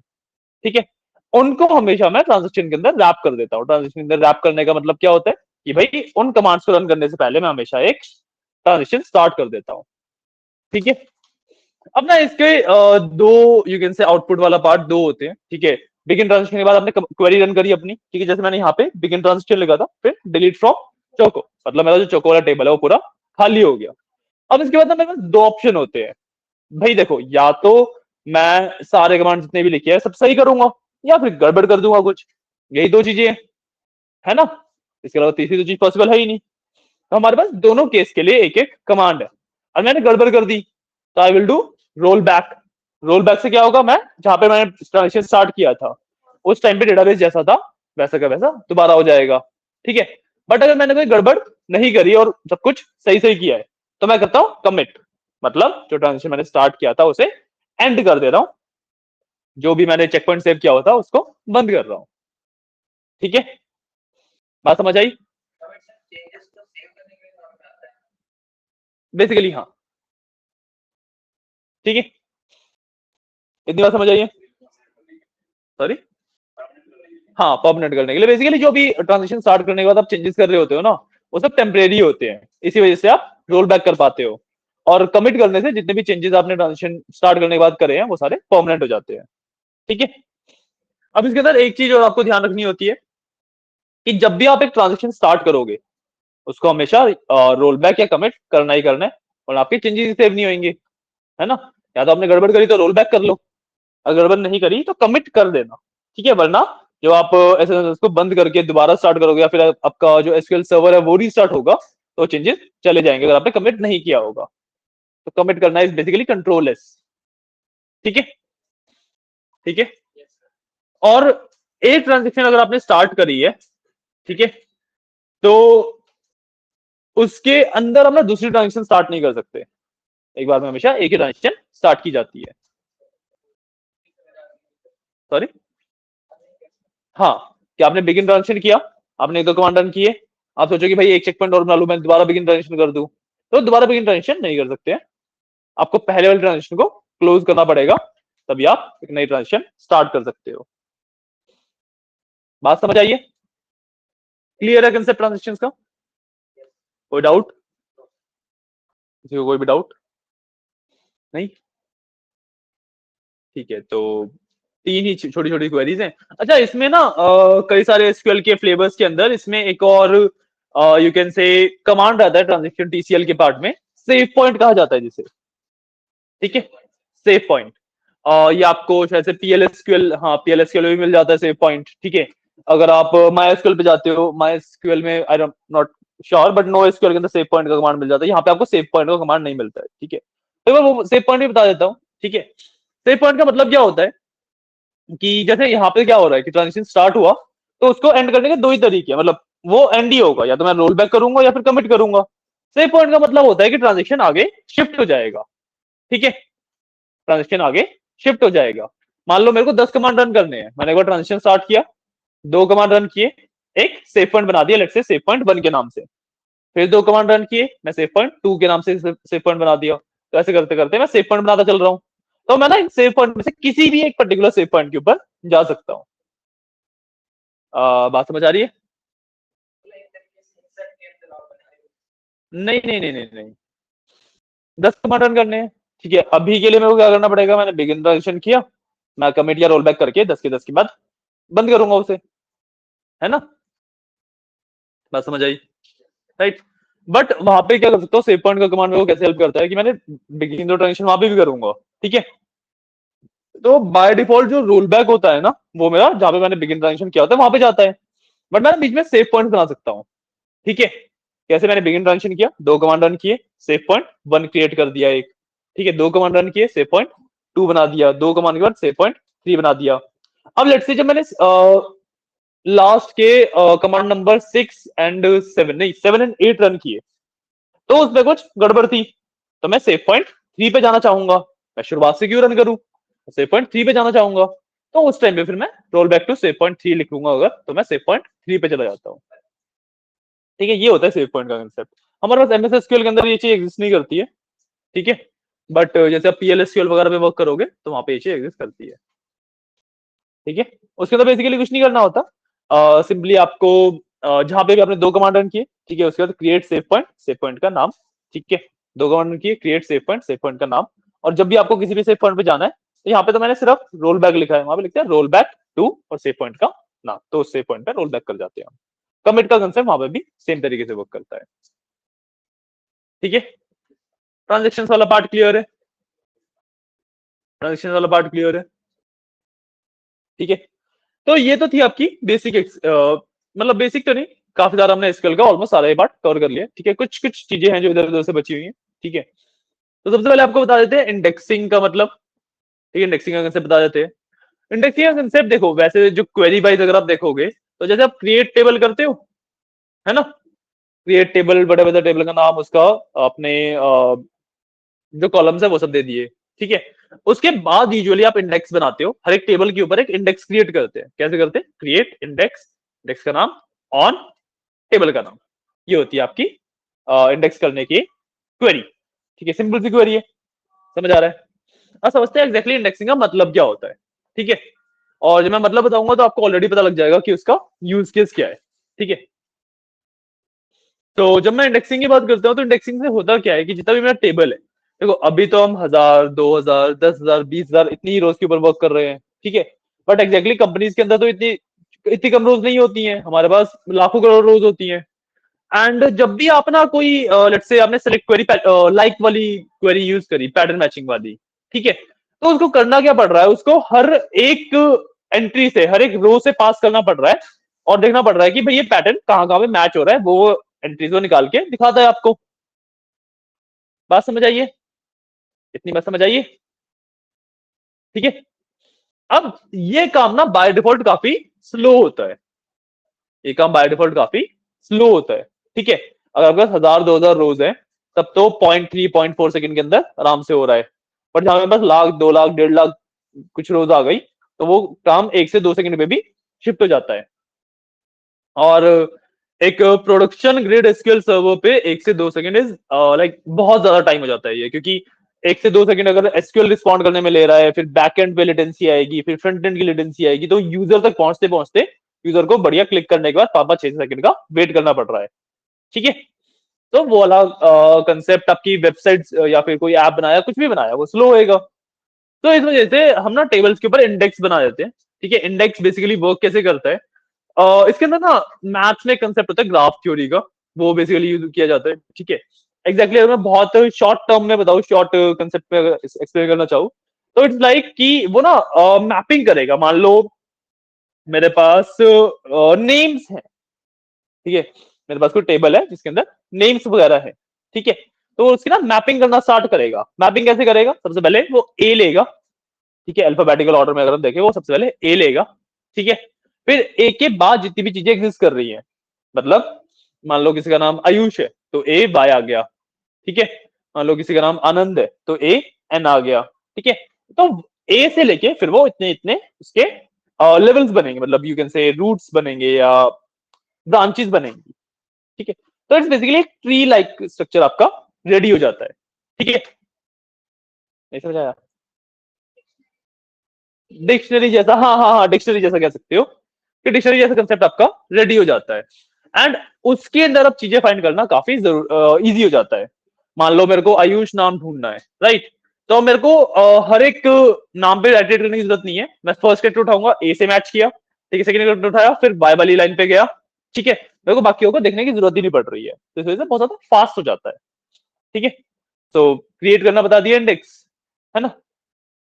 ठीक है, उनको हमेशा मैं ट्रांजेक्शन के अंदर रैप कर देता हूँ। ट्रांजेक्शन के अंदर रैप करने का मतलब क्या होता है कि भाई उन कमांड्स को रन करने से पहले मैं हमेशा एक ट्रांजेक्शन स्टार्ट कर देता हूँ। ठीक है, अब ना इसके दो, यू कैन से आउटपुट वाला पार्ट दो होते हैं। ठीक है, बिगिन ट्रांजेक्शन के बाद आपने क्वेरी रन करी अपनी, ठीक है, जैसे मैंने यहाँ पे बिगिन ट्रांजेक्शन लिखा था, फिर डिलीट फ्रॉम चोको, मतलब मेरा जो चोको वाला टेबल है वो पूरा खाली हो गया। अब इसके बाद ना मेरे पास दो ऑप्शन होते हैं। भाई देखो, या तो मैं सारे कमांड जितने भी लिखे हैं सब सही करूंगा, या फिर गड़बड़ कर दूंगा कुछ। यही दो चीजें हैं, है ना। इसके अलावा तीसरी तो चीज पॉसिबल है ही नहीं। तो हमारे पास दोनों केस के लिए एक एक कमांड है। और मैंने गड़बड़ कर दी तो I will do roll back. Roll back से क्या होगा, मैं जहां पे मैंने ट्रांजेक्शन स्टार्ट किया था उस टाइम पे डेटाबेस जैसा था वैसा का वैसा दोबारा हो जाएगा। ठीक है, बट अगर मैंने कोई गड़बड़ नहीं करी और सब कुछ सही सही किया है, तो मैं करता हूं कमिट, मतलब जो ट्रांजेक्शन मैंने स्टार्ट किया था उसे एंड कर दे रहा हूं, जो भी मैंने चेक पॉइंट सेव किया हुआ था उसको बंद कर रहा हूं। ठीक है, बात समझ आई? बेसिकली हाँ। ठीक है, इतनी बात समझ आई है? सॉरी, हाँ, परमानेंट करने के लिए बेसिकली जो भी ट्रांजेक्शन स्टार्ट करने के बाद आप चेंजेस कर रहे होते हो ना, वो सब टेम्परेरी होते हैं, इसी वजह से आप रोल बैक कर पाते हो। और कमिट करने से जितने भी चेंजेस आपने ट्रांजेक्शन स्टार्ट करने के बाद करे हैं वो सारे परमानेंट हो जाते हैं। ठीक है, अब इसके अंदर एक चीज और आपको ध्यान रखनी होती है कि जब भी आप एक ट्रांजेक्शन स्टार्ट करोगे उसको हमेशा रोल बैक या कमिट करना ही करना है, और आपके चेंजेस सेव नहीं होंगे, है ना। या तो आपने गड़बड़ करी तो रोल बैक कर लो, अगर गड़बड़ नहीं करी तो कमिट कर देना। ठीक है, वरना जो आप एसएसएस को बंद करके दोबारा स्टार्ट करोगे या फिर आपका जो एसक्यूएल सर्वर है वो रीस्टार्ट होगा, तो चेंजेस चले जाएंगे अगर आपने कमिट नहीं किया होगा। तो कमिट करना इज बेसिकली कंट्रोल एस। ठीक है, ठीक है। और एक ट्रांजेक्शन अगर आपने स्टार्ट करी है, ठीक है, तो उसके अंदर हम ना दूसरी ट्रांजेक्शन स्टार्ट नहीं कर सकते। एक बार में हमेशा एक ही ट्रांजेक्शन स्टार्ट की जाती है। सॉरी, हाँ, कि आपने बिगिन ट्रांजेक्शन किया, आपने एक दो कमांड रन किए, आप सोचो कि भाई एक चेक पॉइंट और बना लूं, मैं दोबारा बिगिन ट्रांजेक्शन कर दूं, तो दोबारा बिगिन ट्रांजेक्शन नहीं कर सकते हैं। आपको पहले वाले ट्रांजेक्शन को क्लोज करना पड़ेगा, तभी आप एक नई ट्रांजेक्शन स्टार्ट कर सकते हो। बात समझ आइए? क्लियर है कंसेप्ट ट्रांजेक्शन का? कोई डाउट? किसी को कोई भी डाउट नहीं? ठीक है, तो तीन ही छोटी छोटी क्वेरीज हैं। अच्छा, इसमें ना कई सारे एसक्यूएल के फ्लेवर्स के अंदर इसमें एक और यू कैन से कमांड आता है ट्रांजेक्शन टीसीएल के पार्ट में, सेव पॉइंट कहा जाता है जिसे। ठीक है, सेव पॉइंट। ये आपको शायद से पीएलएसक्यूएल, हाँ पीएलएसक्यूएल में भी मिल जाता है सेव पॉइंट। ठीक है, अगर आप माईएसक्यूएल पे जाते हो, माईएसक्यूएल में I am not sure, but no SQL के अंदर सेव पॉइंट का कमांड मिल जाता है। यहाँ पे आपको सेव पॉइंट का कमांड नहीं मिलता है। ठीक है, तो मैं वो सेव पॉइंट भी बता देता हूँ। ठीक है, सेव पॉइंट का मतलब क्या होता है कि जैसे यहाँ पे क्या हो रहा है कि ट्रांजेक्शन स्टार्ट हुआ, तो उसको एंड करने के दो ही तरीके हैं, मतलब वो एंड ही होगा, या तो मैं रोल बैक करूंगा या फिर कमिट करूंगा। सेव पॉइंट का मतलब होता है कि ट्रांजेक्शन आगे शिफ्ट हो जाएगा। ठीक है, ट्रांजेक्शन आगे शिफ्ट हो जाएगा। मान लो मेरे को 10 कमांड रन करने हैं, मैंने एक बार ट्रांजेक्शन स्टार्ट किया, 2 कमांड रन किए, एक सेव पॉइंट बना दिया, लेट्स से सेव पॉइंट 1 के नाम से, फिर 2 कमांड रन किए, मैं सेव पॉइंट 2 के नाम से सेव पॉइंट बना दिया। तो ऐसे करते करते मैं सेव पॉइंट बनाता चल रहा हूँ। तो मैं ना इन सेव पॉइंट में से किसी भी एक पर्टिकुलर सेव पॉइंट के ऊपर जा सकता हूँ। बात समझ आ रही है? नहीं नहीं नहीं नहीं नहीं, 10 कमांड रन करने हैं। ठीक है, अभी के लिए मेरे को क्या करना पड़ेगा, मैंने बिगिन ट्रांजेक्शन किया, मैं कमिट या रोल बैक करके 10 के 10 के बाद बंद करूंगा उसे, है ना? बात समझ आई? राइट। बट वहां पे क्या कर सकता हूँ, सेव पॉइंट का कमांड मेरे को कैसे हेल्प करता है कि मैंने बिगिन ट्रांजेक्शन वहां पे भी करूंगा। ठीक है, तो बाय डिफॉल्ट जो रोल बैक होता है ना, वो मेरा जहां पे मैंने बिगिन ट्रांजेक्शन किया होता है वहां पे जाता है, बट मैं बीच में सेव पॉइंट बना सकता हूँ। ठीक है, कैसे? मैंने बिगिन ट्रांजेक्शन किया, 2 कमांड रन किए, सेव पॉइंट 1 क्रिएट कर दिया एक। ठीक है, 2 कमांड रन किए, सेव पॉइंट 2 बना दिया, 2 कमांड के बाद सेव पॉइंट 3 बना दिया। अब लेट्स से जब मैंने लास्ट के कमांड नंबर 6 एंड 7 नहीं 7 एंड 8 रन किए, तो उसमें कुछ गड़बड़ थी, तो मैं सेव पॉइंट 3 पे जाना चाहूंगा। मैं शुरुआत से क्यों रन करूं, सेव पॉइंट 3 पे जाना चाहूंगा, तो उस टाइम पे फिर मैं roll back to save point 3 लिख लूंगा अगर, तो मैं सेव पॉइंट 3 पे चला जाता हूँ। ठीक है, ये होता है सेव पॉइंट का कंसेप्ट। हमारे पास एमएस एसक्यूएल के अंदर ये चीज एग्जिस्ट नहीं करती है। ठीक है, बट जैसे आप पीएलएसक्यूएल वगैरह पे वर्क करोगे तो वहां पे ये चीज एग्जिस्ट करती है। ठीक है, उसके अंदर बेसिकली कुछ नहीं करना होता, सिंपली आपको जहां पे भी आपने 2 कमांड रन किए, ठीक है, उसके बाद क्रिएट सेव पॉइंट का नाम। ठीक है, 2 कमांड रन किए, क्रिएट सेव पॉइंट का नाम, और जब भी आपको किसी भी सेव पॉइंट पे जाना है, तो यहाँ पे तो मैंने सिर्फ रोल बैक लिखा है, वहां पे लिखते हैं रोल बैक टू और सेव पॉइंट का नाम, तो उस सेव पॉइंट पे रोल बैक कर जाते हैं हम। कमिट का कंसेप्ट वहां पे भी सेम तरीके से वर्क करता है। ठीक है, ट्रांजेक्शन वाला पार्ट क्लियर है? ट्रांजेक्शन वाला पार्ट क्लियर है? ठीक है, तो ये तो थी आपकी बेसिक, मतलब बेसिक तो नहीं, काफी ज्यादा हमने एसक्यूएल का ऑलमोस्ट सारा ये पार्ट कवर कर लिया। ठीक है, कुछ कुछ चीजें हैं जो इधर उधर से बची हुई हैं। ठीक है, तो सबसे पहले आपको बता देते हैं इंडेक्सिंग का मतलब। ठीक है, इंडेक्सिंग का कंसेप्ट बता देते हैं। इंडेक्सिंग का कंसेप्ट देखो, वैसे जो क्वेरी वाइज अगर आप देखोगे, तो जैसे आप क्रिएट टेबल करते हो, है ना, क्रिएट टेबल, बड़े टेबल का नाम, उसका अपने जो कॉलम्स है वो सब दे दिए। ठीक है, उसके बाद यूजुअली आप इंडेक्स बनाते हो, हर एक टेबल के ऊपर एक इंडेक्स क्रिएट करते हैं। कैसे करते हैं? क्रिएट इंडेक्स, इंडेक्स का नाम ऑन टेबल का नाम, ये होती है आपकी इंडेक्स करने की क्वेरी। ठीक है, सिंपल सी क्वेरी है, समझ आ रहा है? अब समझते हैं एग्जैक्टली इंडेक्सिंग का मतलब क्या होता है। ठीक है, और जब मैं मतलब बताऊंगा तो आपको ऑलरेडी पता लग जाएगा कि उसका यूज केस क्या है। ठीक है, तो जब मैं इंडेक्सिंग की बात करता हूँ, तो इंडेक्सिंग से होता क्या है कि जितना भी मेरा टेबल है, देखो अभी तो हम 1000, 2000, 10,000, 20,000 इतनी रोज के ऊपर वर्क कर रहे हैं। ठीक है, बट एग्जैक्टली कंपनीज के अंदर तो इतनी इतनी कम रोज नहीं होती हैं, हमारे पास लाखों करोड़ रोज होती हैं। एंड जब भी आप ना कोई लेट्स से आपने सेलेक्ट क्वेरी लाइक वाली क्वेरी यूज करी, पैटर्न मैचिंग वाली, ठीक है, तो उसको करना क्या पड़ रहा है, उसको हर एक एंट्री से, हर एक रो से पास करना पड़ रहा है, और देखना पड़ रहा है कि भाई ये पैटर्न कहाँ कहाँ पे मैच हो रहा है, वो एंट्रीज को निकाल के दिखाता है आपको। बात समझ आइए? इतनी बात समझ आइए? ठीक है, अब ये काम ना बाय डिफॉल्ट काफी स्लो होता है, ये काम बाय डिफॉल्ट काफी स्लो होता है। ठीक है, अगर आपके पास 1000, 2000 रोज है, तब तो 0.3, 0.4 सेकंड के अंदर आराम से हो रहा है। पर जहां मेरे पास लाख, 2 लाख, 1.5 लाख कुछ रोज आ गई, तो वो काम 1 से 2 सेकंड में भी शिफ्ट हो जाता है। और एक प्रोडक्शन ग्रेड एसक्यूएल सर्वर पे 1 से 2 सेकंड इज लाइक बहुत ज्यादा टाइम हो जाता है ये, क्योंकि 1 से 2 सेकंड अगर एसक्यूएल रिस्पॉन्ड करने में ले रहा है, फिर बैकएंड पे लेटेंसी आएगी, फिर फ्रंट एंड की लेटेंसी आएगी, तो यूजर तक पहुंचते पहुंचते यूजर को बढ़िया क्लिक करने के बाद 5-6 सेकंड का वेट करना पड़ रहा है। ठीक है, तो वो वाला कंसेप्ट आपकी वेबसाइट या फिर कोई ऐप बनाया, कुछ भी बनाया, वो स्लो होएगा। तो इस वजह से हम ना टेबल्स के ऊपर इंडेक्स बना देते हैं। ठीक है, इंडेक्स बेसिकली वर्क कैसे करता है, इसके अंदर ना मैथ्स में कंसेप्ट होता है ग्राफ थ्योरी का, वो बेसिकली यूज किया जाता है। ठीक है, एग्जैक्टली अगर मैं बहुत शॉर्ट टर्म में बताऊं, शॉर्ट कंसेप्ट में अगर एक्सप्लेन करना चाहूँ, तो इट्स लाइक कि वो ना मैपिंग करेगा। मान लो मेरे पास नेम्स है, ठीक है, मेरे पास कोई टेबल है जिसके अंदर नेम्स वगैरह है। ठीक है, तो वो उसकी ना मैपिंग करना स्टार्ट करेगा। मैपिंग कैसे करेगा, सबसे पहले वो ए लेगा। ठीक है, अल्फाबेटिकल ऑर्डर में अगर हम देखें, वो सबसे पहले ए लेगा। ठीक है, फिर ए के बाद जितनी भी चीजें एग्जिस्ट कर रही हैं, मतलब मान लो किसी का नाम आयुष है तो ए वाई आ गया। ठीक है, मान लो किसी का नाम आनंद है तो ए एन आ गया। ठीक है, तो ए से लेके फिर वो इतने इतने उसके लेवल्स बनेंगे, मतलब यू कैन से रूट्स बनेंगे या ब्रांचेस बनेंगी। ठीक है, तो इट्स बेसिकली एक ट्री लाइक स्ट्रक्चर आपका रेडी हो जाता है। ठीक है, नहीं समझ आया? डिक्शनरी जैसा, हाँ हाँ हाँ, डिक्शनरी जैसा कह सकते हो कि डिक्शनरी जैसा कंसेप्ट आपका रेडी हो जाता है। एंड उसके अंदर अब चीजें फाइंड करना काफी जरूर इजी हो जाता है। मान लो मेरे को आयुष नाम ढूंढना है, राइट, तो मेरे को हर एक नाम पे राइट करने की जरूरत नहीं है। मैं फर्स्ट कैरेक्टर उठाऊंगा, ए से मैच किया, ठीक है, सेकंड कैरेक्टर उठाया, फिर बाय वाली लाइन पे गया। ठीक है, मेरे को बाकियों को देखने की जरूरत ही नहीं पड़ रही है, तो इस वजह से बहुत ज्यादा फास्ट हो जाता है। ठीक है, तो क्रिएट करना बता दिया इंडेक्स, है ना?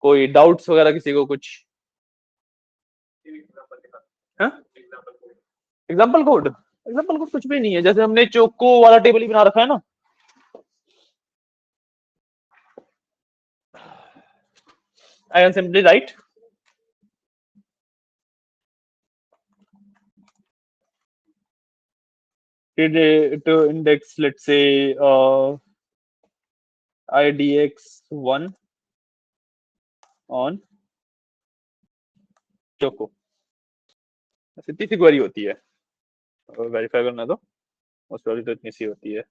कोई डाउट्स वगैरह किसी को कुछ? एग्जाम्पल कोड, एग्जाम्पल कोड कुछ भी नहीं है, जैसे हमने चोको वाला टेबल ही बना रखा है ना। I can simply write to index, let's say idx1 on choco, इतनी सी क्वेरी होती है, वेरीफाई करना तो उस क्वेरी तो इतनी सी होती है।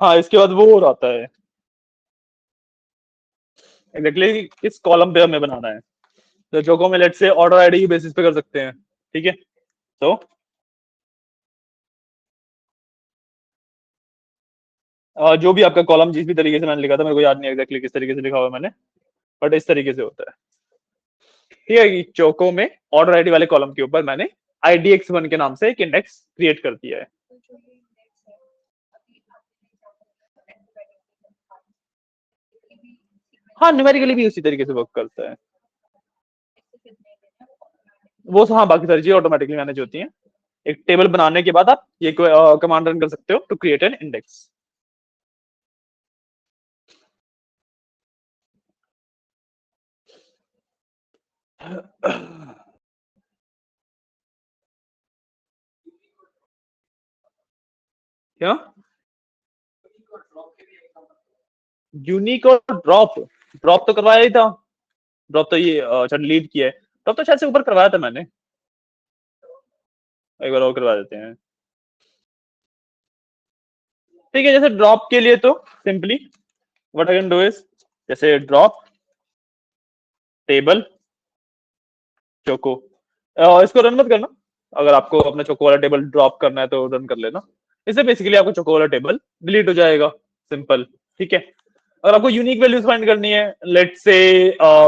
हाँ, इसके बाद वो और आता है एग्जैक्टली किस कॉलम पे हमें बनाना है। तो चोको में लेट्स से ऑर्डर आईडी की बेसिस पे कर सकते हैं। ठीक है, तो जो भी आपका कॉलम जिस भी तरीके से मैंने लिखा था, मेरे को याद नहीं एग्जैक्टली किस तरीके से लिखा हुआ है मैंने, बट इस तरीके से होता है। ठीक है, कि चोको में ऑर्डर आईडी वाले कॉलम के ऊपर मैंने idx1 के नाम से एक इंडेक्स क्रिएट कर दिया है। हाँ, न्यूमेरिकली भी उसी तरीके से वर्क करता है वो। हाँ, बाकी सारी चीजें ऑटोमेटिकली मैनेज होती हैं। एक टेबल बनाने के बाद आप ये कमांड रन कर सकते हो टू क्रिएट एन इंडेक्स। क्या यूनिक और ड्रॉप? ड्रॉप तो करवाया ही था। ड्रॉप तो ये अच्छा डिलीट किया है। ड्रॉप तो शायद से ऊपर करवाया था मैंने, एक बार और करवा देते हैं। ठीक है, जैसे ड्रॉप के लिए तो simply what I can do is, जैसे ड्रॉप टेबल चोको, इसको रन मत करना। अगर आपको अपना चोको वाला टेबल ड्रॉप करना है तो रन कर लेना। इससे बेसिकली आपको चोको वाला टेबल डिलीट हो जाएगा, सिंपल। ठीक है, अगर आपको यूनिक वैल्यूज फाइंड करनी है, लेट्स से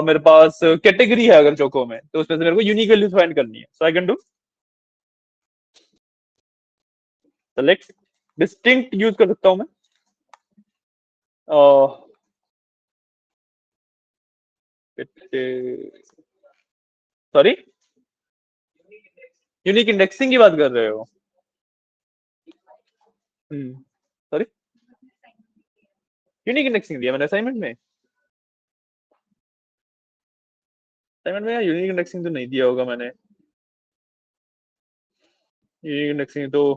मेरे पास कैटेगरी है अगर चोको में, तो उसमें से मेरे को यूनिक वैल्यूज फाइंड करनी है, so I can do select distinct, use कर सकता हूं मैं। सॉरी, यूनिक इंडेक्सिंग की बात कर रहे हो? सॉरी, यूनिक इंडेक्सिंग दिया मैंने असाइनमेंट में? असाइनमेंट में यूनिक इंडेक्सिंग तो नहीं दिया होगा मैंने। यूनिक इंडेक्सिंग तो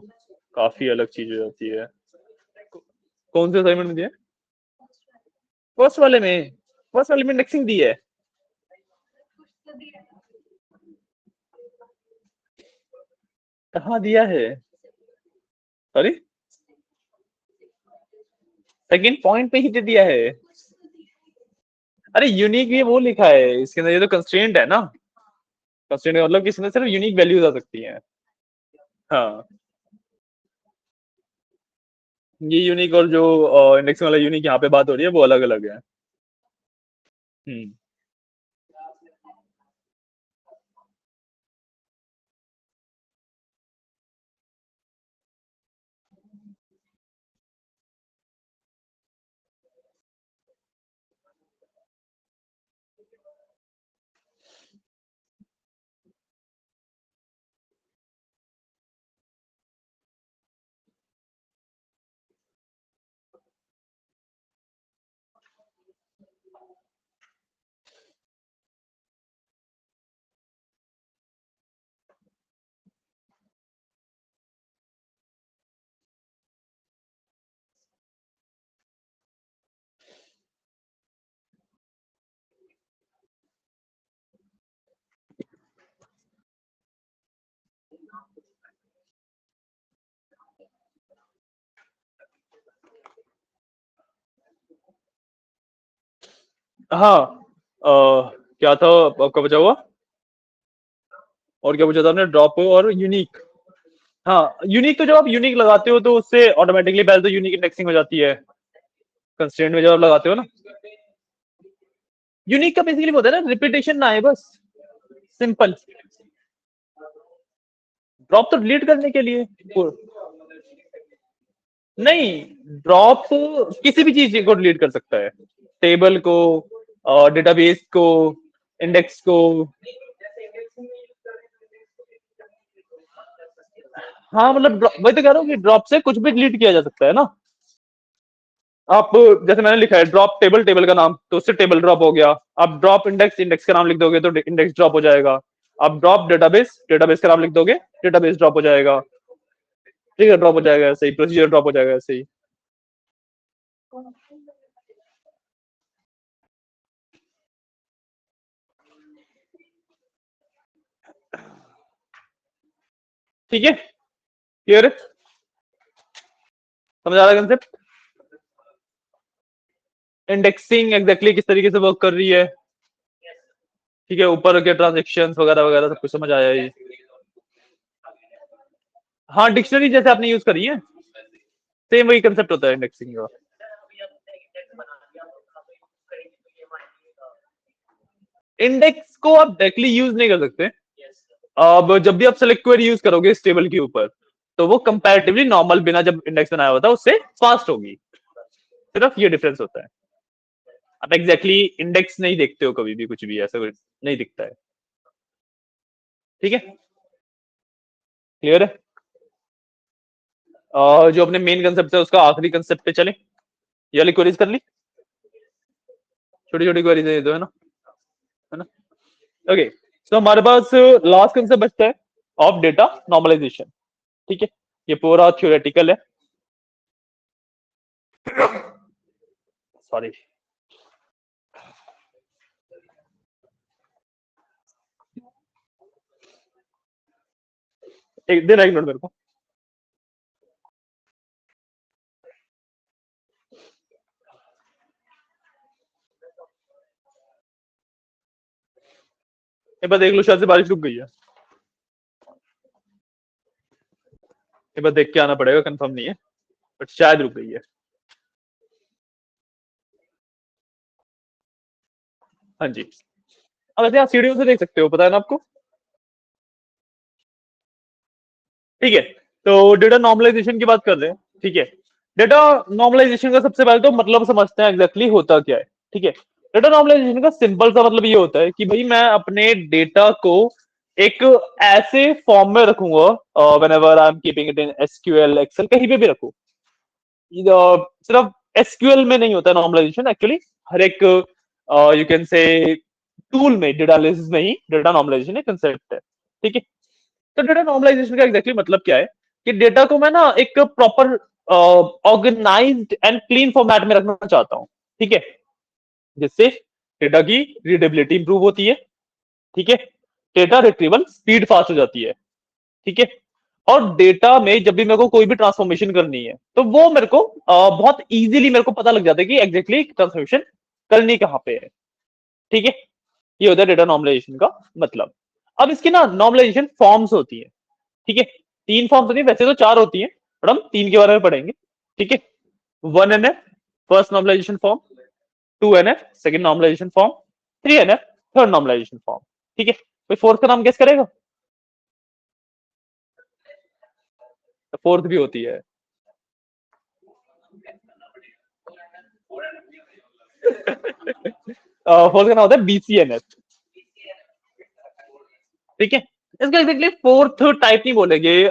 काफी अलग चीज हो जाती है। कौन से असाइनमेंट में दिया? फर्स्ट वाले में? फर्स्ट वाले में इंडेक्सिंग दी है? कहाँ दिया है? सॉरी, सेकंड पॉइंट पे ही दे दिया है। अरे यूनिक ये वो लिखा है इसके अंदर, ये तो कंस्ट्रेंट है ना। कंस्ट्रेंट मतलब कि इसके अंदर सिर्फ यूनिक वैल्यूज आ सकती हैं। हाँ, ये यूनिक और जो इंडेक्सिंग वाला यूनिक यहाँ पे बात हो रही है वो अलग अलग है। हम्म। हाँ, क्या था आपका बचा हुआ? और क्या पूछा था आपने? ड्रॉप और यूनिक। हाँ, यूनिक तो जब आप यूनिक लगाते हो तो उससे ऑटोमेटिकली पहले तो यूनिक इंडेक्सिंग हो जाती है कंस्ट्रेंट में जब आप लगाते हो ना। यूनिक का बेसिकली होता है ना, रिपीटेशन ना है बस, सिंपल। ड्रॉप तो डिलीट करने के लिए। नहीं, ड्रॉप किसी भी चीज को डिलीट कर सकता है, टेबल को, डेटाबेस को, इंडेक्स को। हाँ मतलब वही तो कह रहा हूँ कि ड्रॉप से कुछ भी डिलीट किया जा सकता है ना। आप जैसे मैंने लिखा है ड्रॉप टेबल, टेबल का नाम, तो उससे टेबल ड्रॉप हो गया। आप ड्रॉप इंडेक्स, इंडेक्स का नाम लिख दोगे तो इंडेक्स ड्रॉप हो जाएगा। आप ड्रॉप डेटाबेस, डेटाबेस का नाम लिख दोगे, डेटाबेस ड्रॉप हो जाएगा। ठीक है, ड्रॉप हो जाएगा ऐसे ही, प्रोसीजर ड्रॉप हो जाएगा ऐसे ही। ठीक है, क्लियर? समझ आ रहा है कंसेप्ट? इंडेक्सिंग एग्जैक्टली किस तरीके से वर्क कर रही है। ठीक है, ऊपर के ट्रांजेक्शन वगैरह वगैरह सब कुछ समझ आया ही। हाँ, डिक्शनरी जैसे आपने यूज करी है, सेम वही कंसेप्ट होता है इंडेक्सिंग का। इंडेक्स को आप डायरेक्टली यूज नहीं कर सकते। अब जब भी आप सेलेक्ट क्वेरी यूज करोगे इस टेबल के ऊपर, तो वो कंपैरेटिवली नॉर्मल बिना जब इंडेक्स बनाया होता है उससे फास्ट होगी। सिर्फ ये डिफरेंस होता है। आप एग्जैक्टली इंडेक्स नहीं देखते हो कभी भी, कुछ भी ऐसा कुछ नहीं दिखता है। ठीक है, क्लियर है? जो अपने मेन कंसेप्ट है उसका आखिरी कंसेप्ट पे चले। ये वाली क्वेरीज कर ली, छोटी छोटी क्वेरीज है तो, है ना? ओके, तो हमारे पास लास्ट कंसेप्ट बचता है ऑफ डेटा नॉर्मलाइजेशन। ठीक है, ये पूरा थ्योरेटिकल है। सॉरी, एक दिन, एक मिनट मेरे को। एक बार देख लो, शायद से बारिश रुक गई है। एक बार देख के आना पड़ेगा, कंफर्म नहीं है, बट शायद रुक गई है। हाँ जी, अब वैसे आप सीढ़ियों से देख सकते हो, पता है ना आपको? ठीक है, तो डेटा नॉर्मलाइजेशन की बात कर रहे हैं। ठीक है, डेटा नॉर्मलाइजेशन का सबसे पहले तो मतलब समझते हैं एग्जैक्टली होता क्या है। ठीक है, डेटा नॉर्मलाइजेशन का सिंपल सा मतलब ये होता है कि भाई मैं अपने डेटा को एक ऐसे फॉर्म में रखूंगा whenever I am keeping it in SQL Excel कहीं पे भी रखूं। सिर्फ एसक्यूएल में नहीं होता नॉर्मलाइजेशन एक्चुअली, हर एक यू कैन से टूल में डेटा एनालिसिस में ही डेटा नॉर्मलाइजेशन एक कंसेप्ट है। ठीक है, तो डेटा नॉर्मलाइजेशन का एग्जैक्टली मतलब क्या है कि डेटा को मैं ना एक proper organised and clean format में रखना चाहता हूं। ठीक है, जिससे डेटा की रीडेबिलिटी इंप्रूव होती है। ठीक है, डेटा रिट्रीवल स्पीड फास्ट हो जाती है। ठीक है, और डेटा में जब भी मेरे को कोई भी ट्रांसफॉर्मेशन करनी है तो वो मेरे को बहुत इजीली मेरे को पता लग जाता है कि एग्जैक्टली ट्रांसफॉर्मेशन करनी कहाँ पे है। ठीक है, ये होता है डेटा नॉर्मलाइजेशन का मतलब। अब इसकी ना नॉर्मलाइजेशन फॉर्म्स होती है। ठीक है, 3 फॉर्म्स होती है, वैसे तो 4 होती है बट हम 3 के बारे में पढ़ेंगे। ठीक है, 1NF first normalisation form, 2NF second normalisation form, 3NF third normalisation form. ठीक है, कोई फोर्थ का नाम गेस करेगा? फोर्थ भी होती है। फोर्थ का नाम होता है BCNF। ठीक है, इसका एग्जैक्टली फोर्थ टाइप नहीं बोलेंगे,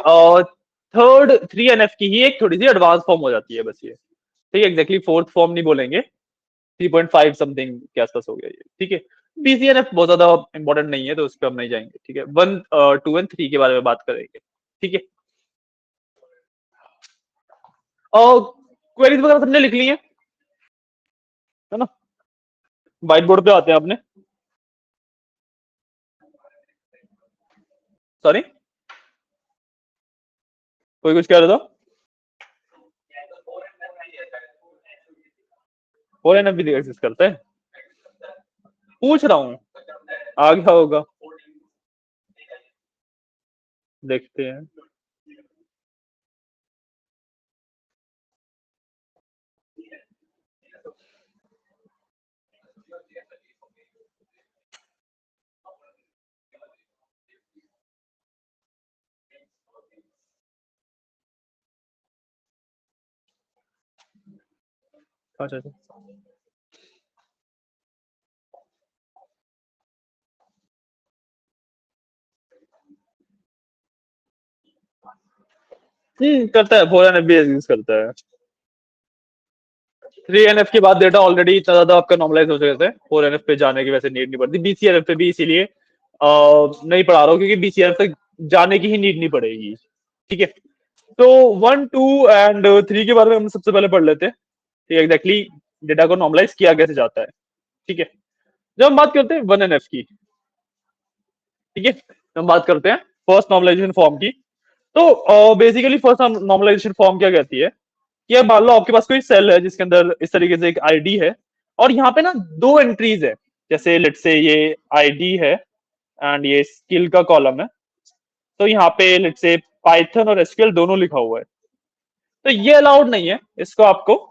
थर्ड 3NF की ही एक थोड़ी सी एडवांस फॉर्म हो जाती है बस ये। ठीक है, एग्जैक्टली फोर्थ फॉर्म नहीं बोलेंगे, 3.5 समथिंग के आसपास हो गया ये। ठीक है, BCNF बहुत ज्यादा इंपॉर्टेंट नहीं है तो उस पर हम नहीं जाएंगे। ठीक है, 1, 2 एंड 3 के बारे में बात करेंगे। ठीक है, और क्वेरीज वगैरह सबने लिख ली है ना? व्हाइट बोर्ड पे आते हैं अपने। सॉरी, कोई कुछ कह रहा था? 4NF भी एग्जिस्ट करता है, पूछ रहा हूँ, आ गया होगा, देखते हैं। अच्छा अच्छा, करता है, 4NF भी एग्जिस्ट करता है। 3NF के बाद डेटा ऑलरेडी इतना ज्यादा आपका नॉर्मलाइज हो चुके थे, 4NF पे जाने की वैसे नीड नहीं पड़ती। BCNF पे भी इसीलिए नहीं पढ़ा रहा हूँ क्योंकि BCNF तक जाने की ही नीड नहीं पड़ेगी। ठीक है, तो 1, 2 एंड 3 के बारे में हम सबसे पहले पढ़ लेते हैं। ठीक है, एग्जैक्टली डेटा को नॉर्मलाइज किया कैसे जाता है। ठीक है, जब हम बात करते हैं 1NF की, ठीक है, हम बात करते हैं फर्स्ट नॉर्मलाइजेशन फॉर्म की। तो बेसिकली फर्स्ट नॉर्मलाइजेशन फॉर्म क्या कहती है कि अब मान लो आपके पास कोई सेल है जिसके अंदर इस तरीके से एक आईडी है और यहाँ पे ना 2 एंट्रीज है, जैसे लेट से ये आईडी है एंड ये स्किल का कॉलम है। तो यहाँ पे लेट से पाइथन और एसक्यूएल दोनों लिखा हुआ है, तो ये अलाउड नहीं है, इसको आपको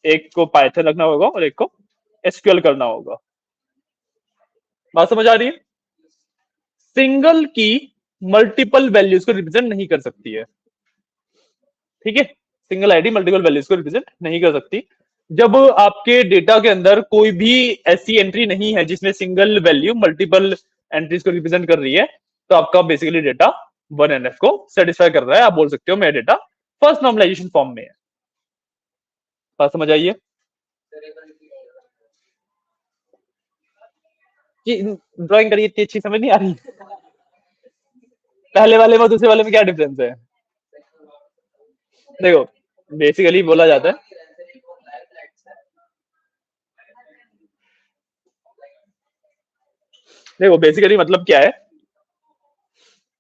एक को पाइथन रखना होगा और एक को एसक्यूएल करना होगा। बात समझ आ रही है? सिंगल की मल्टीपल वैल्यूज को रिप्रेजेंट नहीं कर सकती है। ठीक है, सिंगल आईडी मल्टीपल वैल्यूज को रिप्रेजेंट नहीं कर सकती। जब आपके डेटा के अंदर कोई भी ऐसी एंट्री नहीं है जिसमें सिंगल वैल्यू मल्टीपल एंट्रीज को रिप्रेजेंट कर रही है, तो आपका बेसिकली डेटा 1NF को सेटिस्फाई कर रहा है। आप बोल सकते हो मेरा डेटा फर्स्ट नॉर्मलाइजेशन फॉर्म में है। बात समझ आइए कि ड्राइंग करिए, इतनी अच्छी समझ नहीं आ रही? पहले वाले में दूसरे वाले में क्या डिफरेंस है? देखो, बेसिकली बोला जाता है, देखो बेसिकली मतलब क्या है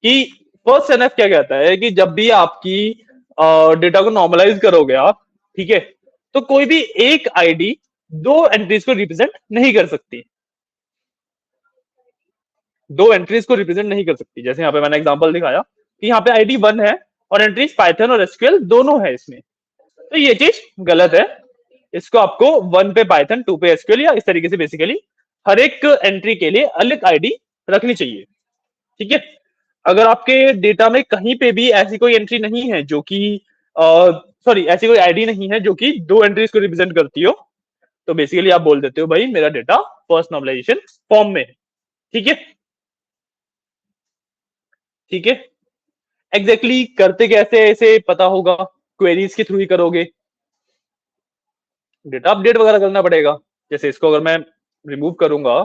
कि फर्स्ट NF क्या कहता है कि जब भी आपकी डेटा को नॉर्मलाइज करोगे आप, ठीक है, तो कोई भी एक आईडी 2 एंट्रीज को रिप्रेजेंट नहीं कर सकती, 2 एंट्रीज को रिप्रेजेंट नहीं कर सकती। जैसे यहाँ पे मैंने एग्जांपल दिखाया कि यहाँ पे आईडी 1 है और एंट्रीज पाइथन और एसक्यूएल दोनों है इसमें, तो ये चीज गलत है। इसको आपको 1 पे पाइथन, 2 पे एसक्यूएल या इस तरीके से बेसिकली हर एक एंट्री के लिए अलग आईडी रखनी चाहिए। ठीक है, अगर आपके डेटा में कहीं पे भी ऐसी कोई एंट्री नहीं है जो कि सॉरी ऐसी कोई आईडी नहीं है जो कि 2 एंट्रीज को रिप्रेजेंट करती हो, तो बेसिकली आप बोल देते हो भाई मेरा डेटा फर्स्ट नॉर्मलाइजेशन फॉर्म में है। ठीक है, ठीक है, एग्जैक्टली करते कैसे ऐसे पता होगा, क्वेरीज के थ्रू ही करोगे, डेटा अपडेट वगैरह करना पड़ेगा। जैसे इसको अगर मैं रिमूव करूंगा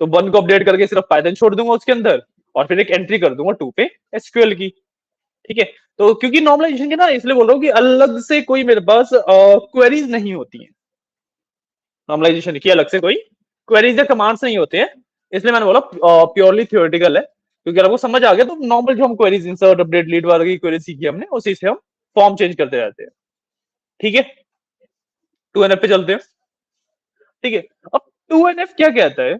तो 1 को अपडेट करके सिर्फ पाइथन छोड़ दूंगा उसके अंदर, और फिर एक एंट्री कर दूंगा 2 पे एसक्यूएल की। ठीक है, तो क्योंकि नॉर्मलाइजेशन के ना इसलिए बोल रहा हूँ कि अलग से कोई मेरे पास क्वेरीज नहीं होती है, नॉर्मलाइजेशन की अलग से कोई क्वेरीज या कमांड्स नहीं होते हैं, इसलिए मैंने बोला प्योरली थियोरेटिकल है। क्योंकि अगर आपको समझ आ गया तो नॉर्मल जो हम क्वेरीज इंसर्ट अपडेट डिलीट वगैरह की क्वेरीज सीखी हमने, उसी से हम फॉर्म चेंज करते रहते हैं। ठीक है, 2NF पे चलते हैं। ठीक है, अब 2NF क्या कहता है?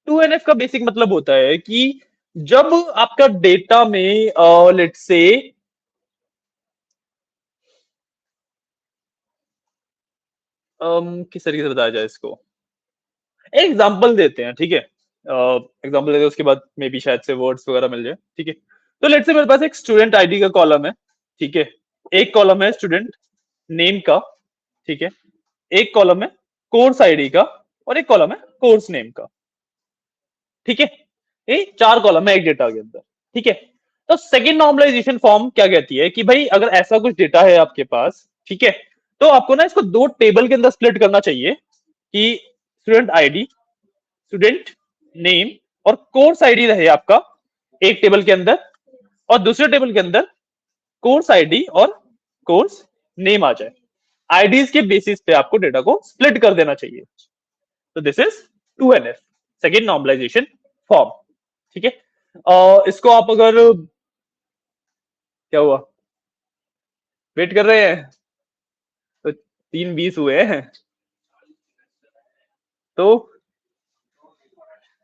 2NF का बेसिक मतलब होता है कि जब आपका डेटा में लेट्स से किस तरीके से बताया जाए इसको, एग्जाम्पल देते हैं। ठीक है, एग्जाम्पल देते हैं, उसके बाद मे बी शायद से वर्ड्स वगैरह मिल जाए। ठीक है, तो लेट्स से मेरे पास एक स्टूडेंट आईडी का कॉलम है। ठीक है, एक कॉलम है स्टूडेंट नेम का। ठीक है, एक कॉलम है कोर्स आईडी का, और एक कॉलम है कोर्स नेम का। ठीक है, ये 4 कॉलम है एक डेटा के अंदर। ठीक है, तो सेकंड नॉर्मलाइजेशन फॉर्म क्या कहती है कि भाई अगर ऐसा कुछ डेटा है आपके पास, ठीक है, तो आपको ना इसको 2 टेबल के अंदर स्प्लिट करना चाहिए कि स्टूडेंट आईडी, स्टूडेंट नेम और कोर्स आईडी रहे आपका एक टेबल के अंदर, और दूसरे टेबल के अंदर कोर्स आईडी और कोर्स नेम आ जाए। आईडीज के बेसिस पे आपको डेटा को स्प्लिट कर देना चाहिए। तो this is 2NF, second normalisation form. ठीक है, इसको आप अगर क्या हुआ वेट कर रहे हैं तो 3:20 हुए हैं, तो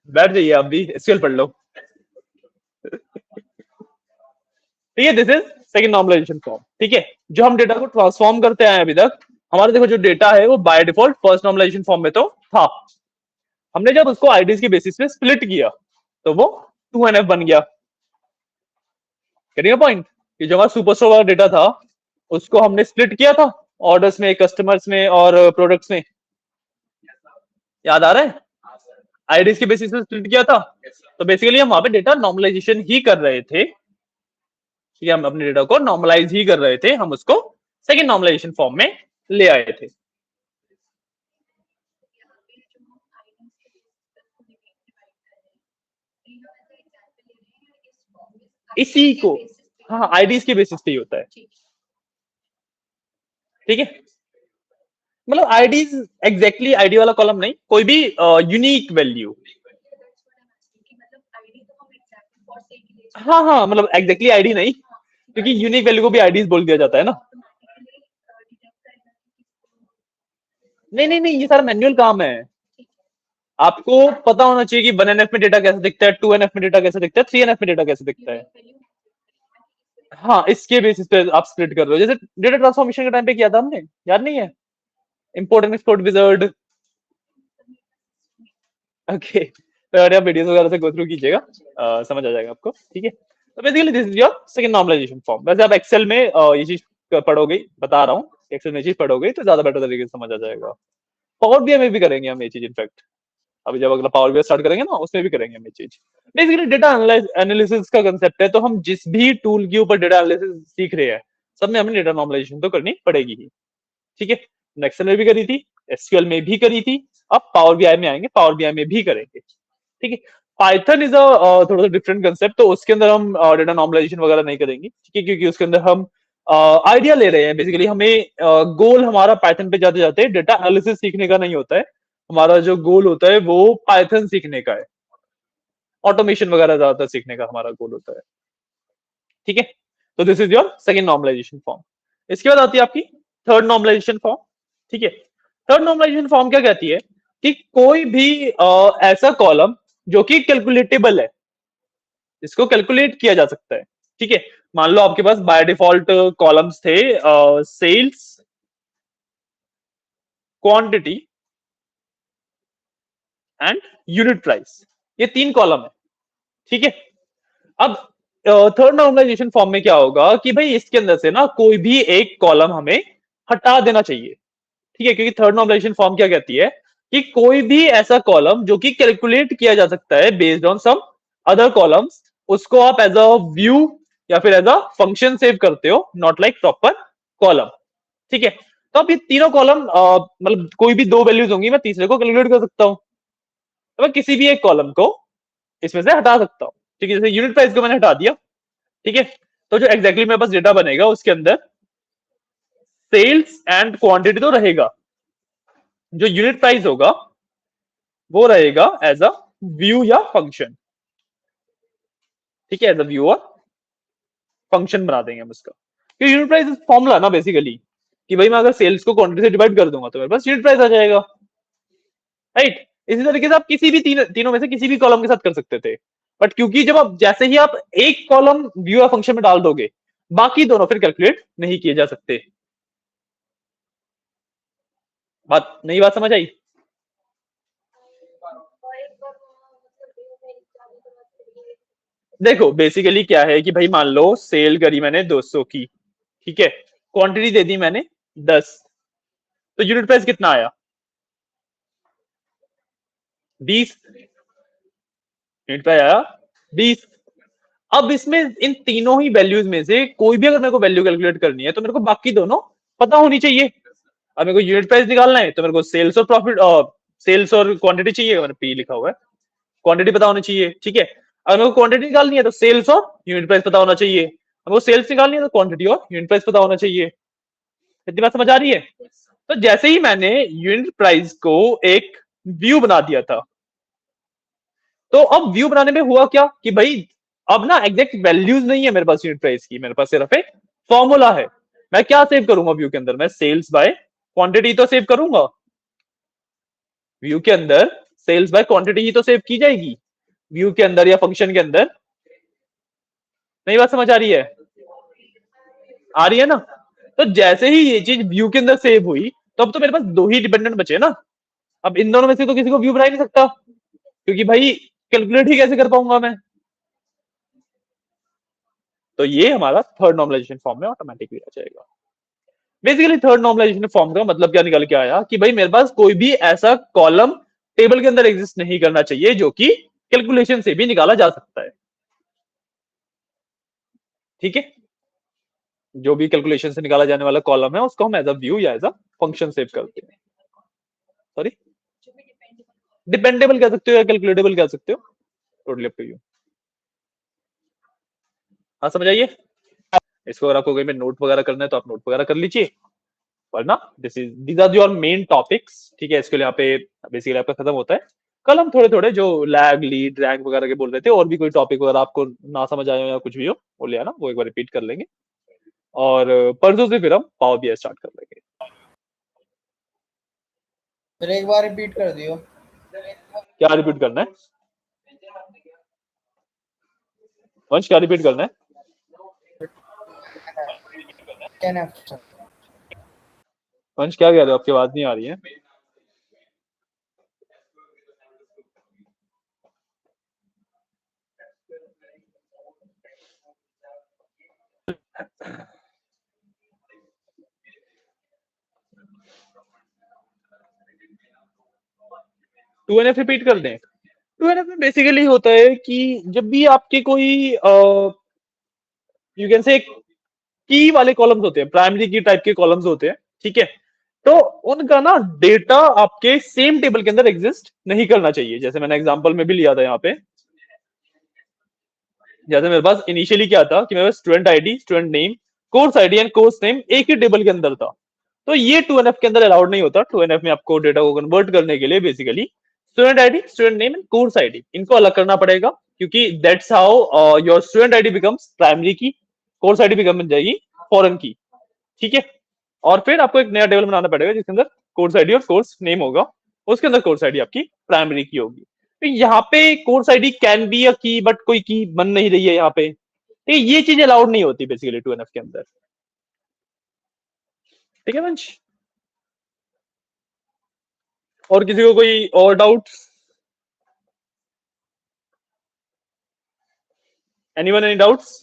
बैठ जाइए आप भी, एसक्यूएल पढ़ लो। ठीक है, this is second normalisation form. ठीक है, जो हम डेटा को ट्रांसफॉर्म करते आए अभी तक, हमारे देखो जो डेटा है वो by default first normalisation form में तो था। हमने जब उसको आईडीज के बेसिस पे स्प्लिट किया तो वो 2NF बन गया। करिए पॉइंट कि जो हमारा सुपरस्टोर वाला डेटा था उसको हमने स्प्लिट किया था ऑर्डर्स में, कस्टमर्स में और प्रोडक्ट्स में। याद आ रहा है? आईडीज के बेसिस पे स्प्लिट किया था, तो बेसिकली हम वहां पे डेटा नॉर्मलाइजेशन ही कर रहे थे। ठीक है, हम अपने डेटा को नॉर्मलाइज ही कर रहे थे, हम उसको सेकंड नॉर्मलाइजेशन फॉर्म में ले आए थे। इसी को हाँ आईडीज के बेसिस पे ही होता है। ठीक है, मतलब आईडीज एग्जैक्टली आईडी वाला कॉलम नहीं, कोई भी यूनिक वैल्यू। हाँ हाँ, मतलब एग्जैक्टली आईडी नहीं, क्योंकि यूनिक वैल्यू को भी आईडीज बोल दिया जाता है ना। नहीं नहीं नहीं, ये सारा मैन्युअल काम है। आपको पता होना चाहिए कि 1NF में डेटा कैसे दिखता है, 2NF में डेटा कैसे दिखता है, 3NF में डेटा कैसे दिखता है। हाँ, इसके बेसिस पे आप स्प्लिट कर रहे हो, जैसे डेटा ट्रांसफॉर्मेशन के टाइम पे किया था हमने, याद नहीं है? Import and export wizard. Okay, तो अगर आप वीडियोस वगैरह से गो थ्रू कीजिएगा, समझ आ जाएगा आपको। ठीक है, तो basically this is your second normalisation form. वैसे आप एक्सेल में ये चीज पढ़ोगे, बता रहा हूँ, एक्सेल में चीज पढ़ोगे तो ज्यादा बेटर तरीके से समझ आ जाएगा। पावर बीआई में भी करेंगे हम ये चीज, इनफैक्ट अभी जब अगला पावर बीआई स्टार्ट करेंगे ना उसमें भी करेंगे हम ये चीज। बेसिकली डेटा एनालिसिस का कंसेप्ट है, तो हम जिस भी टूल के ऊपर डेटा एनालिसिस सीख रहे हैं सब में हमें डेटा नॉर्मलाइजेशन तो करनी पड़ेगी ही। ठीक है, एक्सेल में भी करी थी, एसक्यूएल में भी करी थी, अब पावर बीआई में आएंगे, पावर बीआई में भी करेंगे। ठीक है, पाइथन इज अ थोड़ा सा डिफरेंट कंसेप्ट, तो उसके अंदर हम डेटा नॉर्मलाइजेशन वगैरह नहीं करेंगे। ठीक है, क्योंकि उसके अंदर हम आइडिया ले रहे हैं। बेसिकली हमें गोल हमारा पाइथन पे जाते जाते डेटा एनालिसिस सीखने का नहीं होता है, हमारा जो गोल होता है वो पाइथन सीखने का है, ऑटोमेशन वगैरह ज्यादातर सीखने का हमारा गोल होता है। ठीक है, तो this is your second normalisation form. इसके बाद आती है आपकी थर्ड नॉर्मलाइजेशन फॉर्म। ठीक है, थर्ड नॉर्मलाइजेशन फॉर्म क्या कहती है कि कोई भी ऐसा कॉलम जो कि कैलकुलेटेबल है, इसको कैलकुलेट किया जा सकता है। ठीक है, मान लो आपके पास बाय डिफॉल्ट कॉलम्स थे sales, quantity and unit price, ये 3 कॉलम है। ठीक है, अब थर्ड नॉर्मलाइजेशन फॉर्म में क्या होगा कि भाई इसके अंदर से ना कोई भी एक कॉलम हमें हटा देना चाहिए। ठीक है, क्योंकि थर्ड नॉर्मलाइजेशन फॉर्म क्या कहती है कि कोई भी ऐसा कॉलम जो कि कैलकुलेट किया जा सकता है based on some other columns, उसको आप एज अ व्यू या फिर एज अ फंक्शन सेव करते हो, नॉट लाइक प्रॉपर कॉलम। ठीक है, तो अब ये तीनों कॉलम मतलब कोई भी दो वैल्यूज होंगी, मैं तीसरे को कैलकुलेट कर सकता हूँ। तो मैं किसी भी एक कॉलम को इसमें से हटा सकता हूँ। ठीक है, जैसे यूनिट प्राइस को मैंने हटा दिया। ठीक है, तो जो एग्जैक्टली मेरे पास डेटा बनेगा उसके अंदर सेल्स एंड क्वांटिटी तो रहेगा, जो यूनिट प्राइस होगा वो रहेगा एज अ व्यू या फंक्शन। ठीक है, एज अ व्यू और फंक्शन बना देंगे हम उसका। तो यूनिट प्राइस फॉर्मूला ना बेसिकली, कि भाई मैं अगर सेल्स को क्वांटिटी से डिवाइड कर दूंगा तो मेरे पास यूनिट प्राइस आ जाएगा। राइट, इसी तरीके से आप किसी भी तीनों में से किसी भी कॉलम के साथ कर सकते थे, बट क्योंकि जब आप जैसे ही आप एक कॉलम व्यू या फंक्शन में डाल दोगे, बाकी दोनों फिर कैलकुलेट नहीं किए जा सकते। बात समझ आई? देखो बेसिकली क्या है कि भाई मान लो सेल करी मैंने 200 की, ठीक है, क्वांटिटी दे दी मैंने 10, तो यूनिट प्राइस कितना आया? 20। यूनिट प्राइस आया 20। अब इसमें इन तीनों ही वैल्यूज में से कोई भी अगर मेरे को वैल्यू कैलकुलेट करनी है तो मेरे को बाकी दोनों पता होनी चाहिए। अब मेरे को यूनिट प्राइस निकालना है तो मेरे को सेल्स और प्रॉफिट, सेल्स और क्वांटिटी चाहिए, मैंने पी लिखा हुआ है, क्वांटिटी पता होनी चाहिए। ठीक है, अगर मेरे को क्वांटिटी निकालनी है तो सेल्स और यूनिट प्राइस पता होना चाहिए, अगर वो सेल्स निकालनी है तो क्वांटिटी और यूनिट प्राइस पता होना चाहिए। इतनी बात समझ आ रही है? तो जैसे ही मैंने यूनिट प्राइस को एक व्यू बना दिया था, तो अब व्यू बनाने में हुआ क्या कि भाई अब ना एग्जैक्ट वैल्यूज नहीं है मेरे पास यूनिट प्राइस की, मेरे पास सिर्फ एक फॉर्मूला है। मैं क्या सेव करूंगा व्यू के अंदर? मैं सेल्स बाय क्वांटिटी तो सेव करूंगा, व्यू के अंदर सेल्स बाय क्वांटिटी ही तो सेव की जाएगी व्यू के अंदर या फंक्शन के अंदर। नई बात समझ आ रही है? आ रही है ना? तो जैसे ही ये चीज व्यू के अंदर सेव हुई, तो अब तो मेरे पास दो ही डिपेंडेंट बचे ना। अब इन दोनों में से तो किसी को व्यू बना ही नहीं सकता, क्योंकि भाई कैलकुलेट ही कैसे कर पाऊंगा मैं। तो ये हमारा थर्ड नॉर्मलाइजेशन फॉर्म में ऑटोमेटिकली आ जाएगा। बेसिकली थर्ड नॉर्मलाइजेशन फॉर्म का मतलब क्या निकल के आया कि भाई मेरे पास कोई भी ऐसा कॉलम टेबल के अंदर एग्जिस्ट नहीं करना चाहिए जो कि कैलकुलेशन से भी निकाला जा सकता है। ठीक है, जो भी कैलकुलेशन से निकाला जाने वाला कॉलम है उसको हम एज अ व्यू या एज अ फंक्शन सेव करते हैं। सॉरी, डिपेंडेबल कह सकते हो या कैलकुलेटेबल कह सकते हो, टोटली अप टू यू। हाँ समझ आइए? इसको अगर आपको कहीं पे नोट वगैरह करना है तो आप नोट वगैरह कर लीजिए, वरना these are your main topics. ठीक है, इसके लिए यहाँ पे बेसिकली आपका खत्म होता है। कल हम थोड़े थोड़े जो लैग लीड रैंक वगैरह के बोल रहे थे, और भी कोई टॉपिक वगैरह आपको ना समझ आए हो या कुछ भी हो वो ले आना, वो एक बार रिपीट कर लेंगे, और परसों से फिर हम पावर बीआई स्टार्ट कर लेंगे। फिर एक बार रिपीट कर दियो। क्या रिपीट करना है वंश? क्या रिपीट करना है? वंश क्या कह रहे हो? आपकी आवाज नहीं आ रही है। टू एन एफ रिपीट कर दें? टू एन एफ में बेसिकली होता है कि जब भी आपके कोई यू कैन से की वाले कॉलम्स होते हैं, प्राइमरी की टाइप के कॉलम्स होते हैं, ठीक है, तो उनका ना डेटा आपके सेम टेबल के अंदर एग्जिस्ट नहीं करना चाहिए। जैसे मैंने एग्जांपल में भी लिया था यहाँ पे, जैसे मेरे पास इनिशियली क्या था कि मेरे पास student ID, student name, course ID and course name एक ही टेबल के अंदर था। तो ये 2NF के अंदर अलाउड नहीं होता। 2NF में आपको डेटा को कन्वर्ट करने के लिए basically student ID, student name and course ID इनको अलग करना पड़ेगा, क्योंकि that's how your student ID becomes primary की, कोर्स आईडी बिकम बन जाएगी फॉरेन की। ठीक है, और फिर आपको एक नया टेबल बनाना पड़ेगा जिसके अंदर कोर्स आईडी और कोर्स नेम होगा, उसके अंदर कोर्स आईडी आपकी प्राइमरी की होगी। तो यहाँ पे course ID can be a की, बट कोई की बन नहीं रही है यहाँ पे। तो ये चीज अलाउड नहीं होती बेसिकली 2NF के अंदर। ठीक है वंश? और किसी को कोई और डाउट? Anyone any doubts?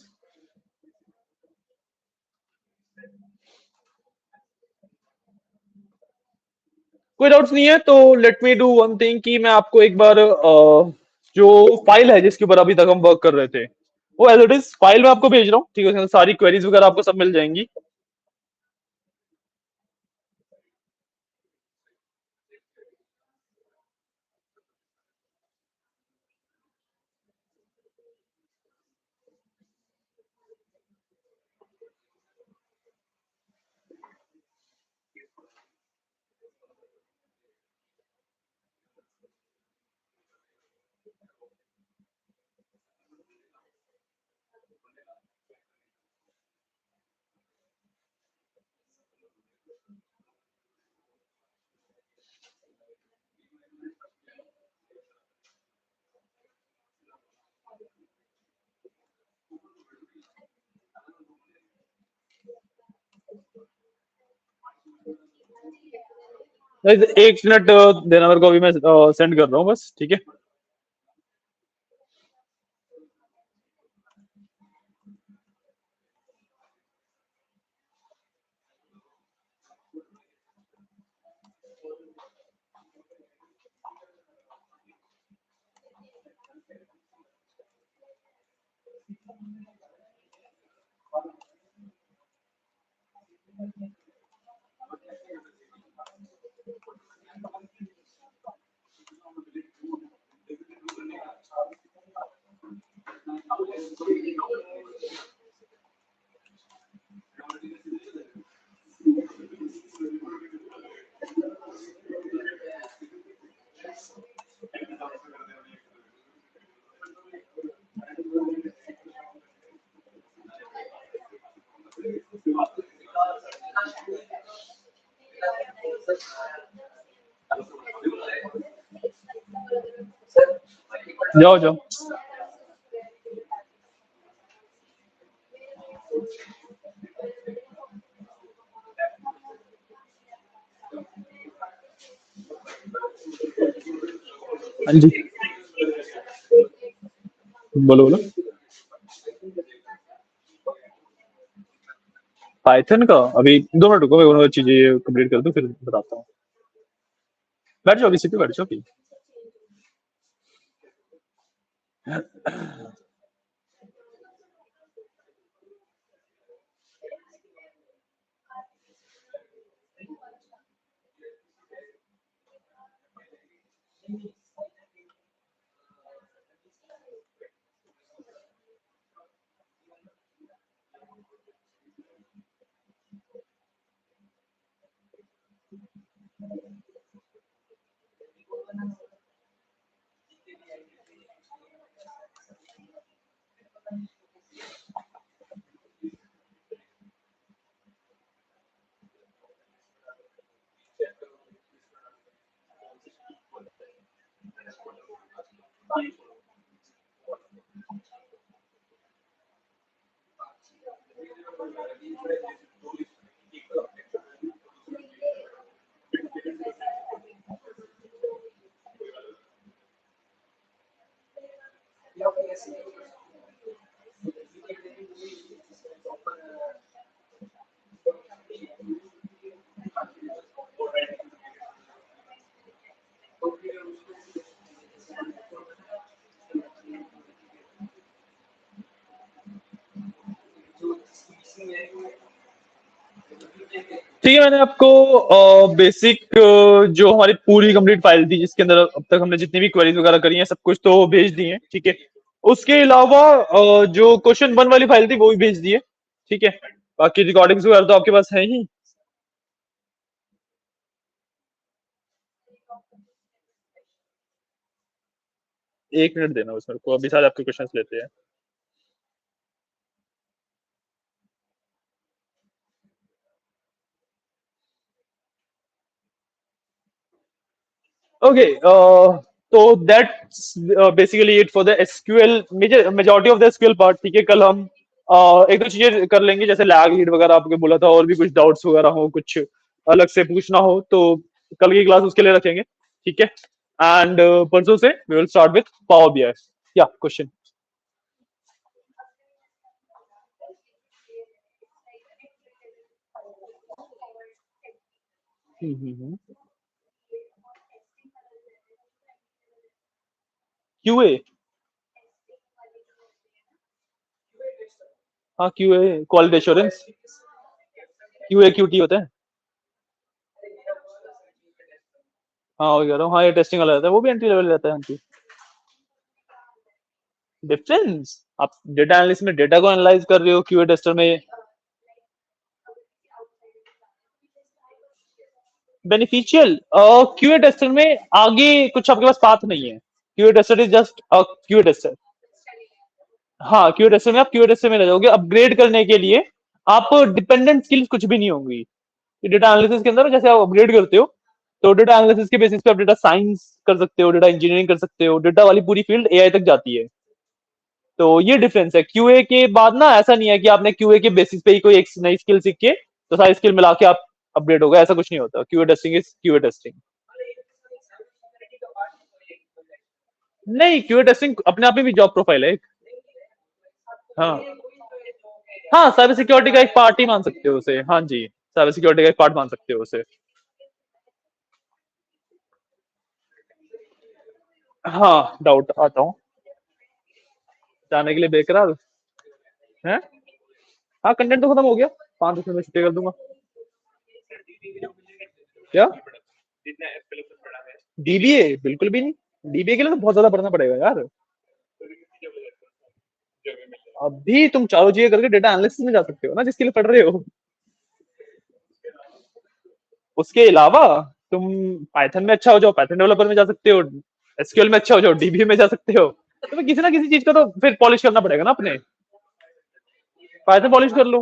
कोई डाउट्स नहीं है तो let me do one thing कि मैं आपको एक बार जो फाइल है जिसके ऊपर अभी तक हम वर्क कर रहे थे, वो एज इट इज फाइल में आपको भेज रहा हूँ, ठीक है, उसके अंदर सारी क्वेरीज वगैरह आपको सब मिल जाएंगी। एक मिनट देना मेरे को, अभी मैं सेंड कर रहा हूँ बस, ठीक है। जाओ जाओ। हाँ जी, बोलो बोलो। पाइथन का अभी 2 मिनट रुको, मैं वो चीजें कंप्लीट कर दूं फिर बताता हूँ। बैठ जाओ, अभी सीपी बैठ जाओ अभी। ठीक है, मैंने आपको बेसिक जो हमारी पूरी कंप्लीट फाइल थी जिसके अंदर अब तक हमने जितनी भी क्वेरीज वगैरह करी हैं सब कुछ तो भेज दिए हैं, ठीक है। उसके अलावा जो क्वेश्चन 1 वाली फाइल थी वो भी भेज दी है, ठीक है। बाकी रिकॉर्डिंग्स वगैरह तो आपके पास है ही। एक मिनट देना बस मेरे को, अभी सारे आपके क्वेश्चंस लेते हैं। ओके, तो that's basically it for the SQL, majority of the SQL part, ठीक है। कल हम एक दो चीजें कर लेंगे, जैसे लैग हीट वगैरह आपको बोला था, और भी कुछ डाउट्स वगैरह हो, कुछ अलग से पूछना हो तो कल की क्लास उसके लिए रखेंगे, ठीक है। एंड परसों से we will start with Power BI. या क्वेश्चन। क्यूए। हाँ QA quality assurance, QA QT होता है। हाँ वो कह रहा हूँ, हाँ ये टेस्टिंग वाला रहता है, वो भी एंट्री लेवल रहता है। हाँ जी। डिफरेंस, आप डेटा एनालिस्ट में डेटा को एनालाइज कर रहे हो, क्यूए टेस्टर में बेनिफिशियल। क्यूए टेस्टर में आगे कुछ आपके पास पाथ नहीं है, QA tester is just QA tester. हाँ क्यूए टेस्टर में आप क्यूए टेस्टर में रह जाओगे, अपग्रेड करने के लिए आप डिपेंडेंट स्किल्स कुछ भी नहीं होंगी डेटा एनालिसिस के अंदर। जैसे आप अपग्रेड करते हो तो डेटा एनालिसिस के बेसिस पे आप डेटा साइंस कर सकते हो, डेटा इंजीनियरिंग कर सकते हो, डेटा वाली पूरी फील्ड एआई तक जाती है। तो ये डिफरेंस है। क्यूए के बाद ना ऐसा नहीं है कि आपने क्यूए के बेसिस पे ही कोई एक नई स्किल सीख के तो सारी स्किल मिला के आप अपग्रेड हो गए, ऐसा कुछ नहीं होता। QA testing is QA testing. नहीं, क्यूए टेस्टिंग अपने आप में भी जॉब प्रोफाइल है एक। हाँ हाँ, साइबर सिक्योरिटी का एक पार्ट ही मान सकते हो उसे। हाँ जी, साइबर सिक्योरिटी का एक पार्ट मान सकते हो उसे। हाँ डाउट आता हूँ जाने के लिए बेकरार है। हाँ कंटेंट तो खत्म हो गया, 5 दिन में छुट्टी कर दूंगा। क्या डीबीए? बिल्कुल भी नहीं, डीबीए के लिए तो बहुत ज्यादा पढ़ना पड़ेगा यार। अभी तुम चारों चीजें करके डेटा एनालिसिस में जा सकते हो ना, जिसके लिए पढ़ रहे हो। उसके अलावा तुम पाइथन में अच्छा हो जाओ, पाइथन डेवलपर में जा सकते हो। एसक्यूएल में अच्छा हो जाओ, डीबीए में जा सकते हो। तुम्हें किसी ना किसी चीज का तो फिर पॉलिश करना पड़ेगा ना अपने। पाइथन पॉलिश कर लो।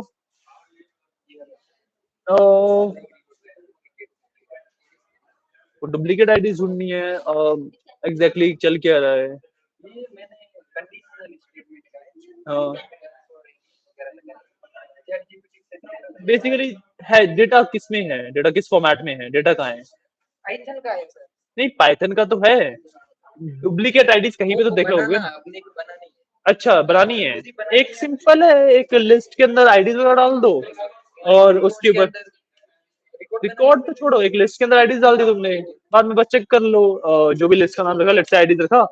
वो डुप्लीकेट आईडी ढूंढनी है। एग्जैक्टली चल क्या रहा है। बेसिकली है डेटा किस में है, डेटा किस फॉर्मेट में है, डेटा कहाँ है। पाइथन का है सर। नहीं पाइथन का तो है, डुप्लीकेट आईडीज कहीं पे तो देखे होगे। अपने को बनानी है। अच्छा बनानी है, एक सिंपल है, एक लिस्ट के अंदर आईडीज वगैरह डाल दो और उसके ऊपर रिकॉर्ड तो छोड़ो, एक लिस्ट के अंदर आईडीज डाल दी तुमने, बाद में बस चेक कर लो। जो भी लिस्ट का नाम रखा, लेट्स से आईडीज रखा,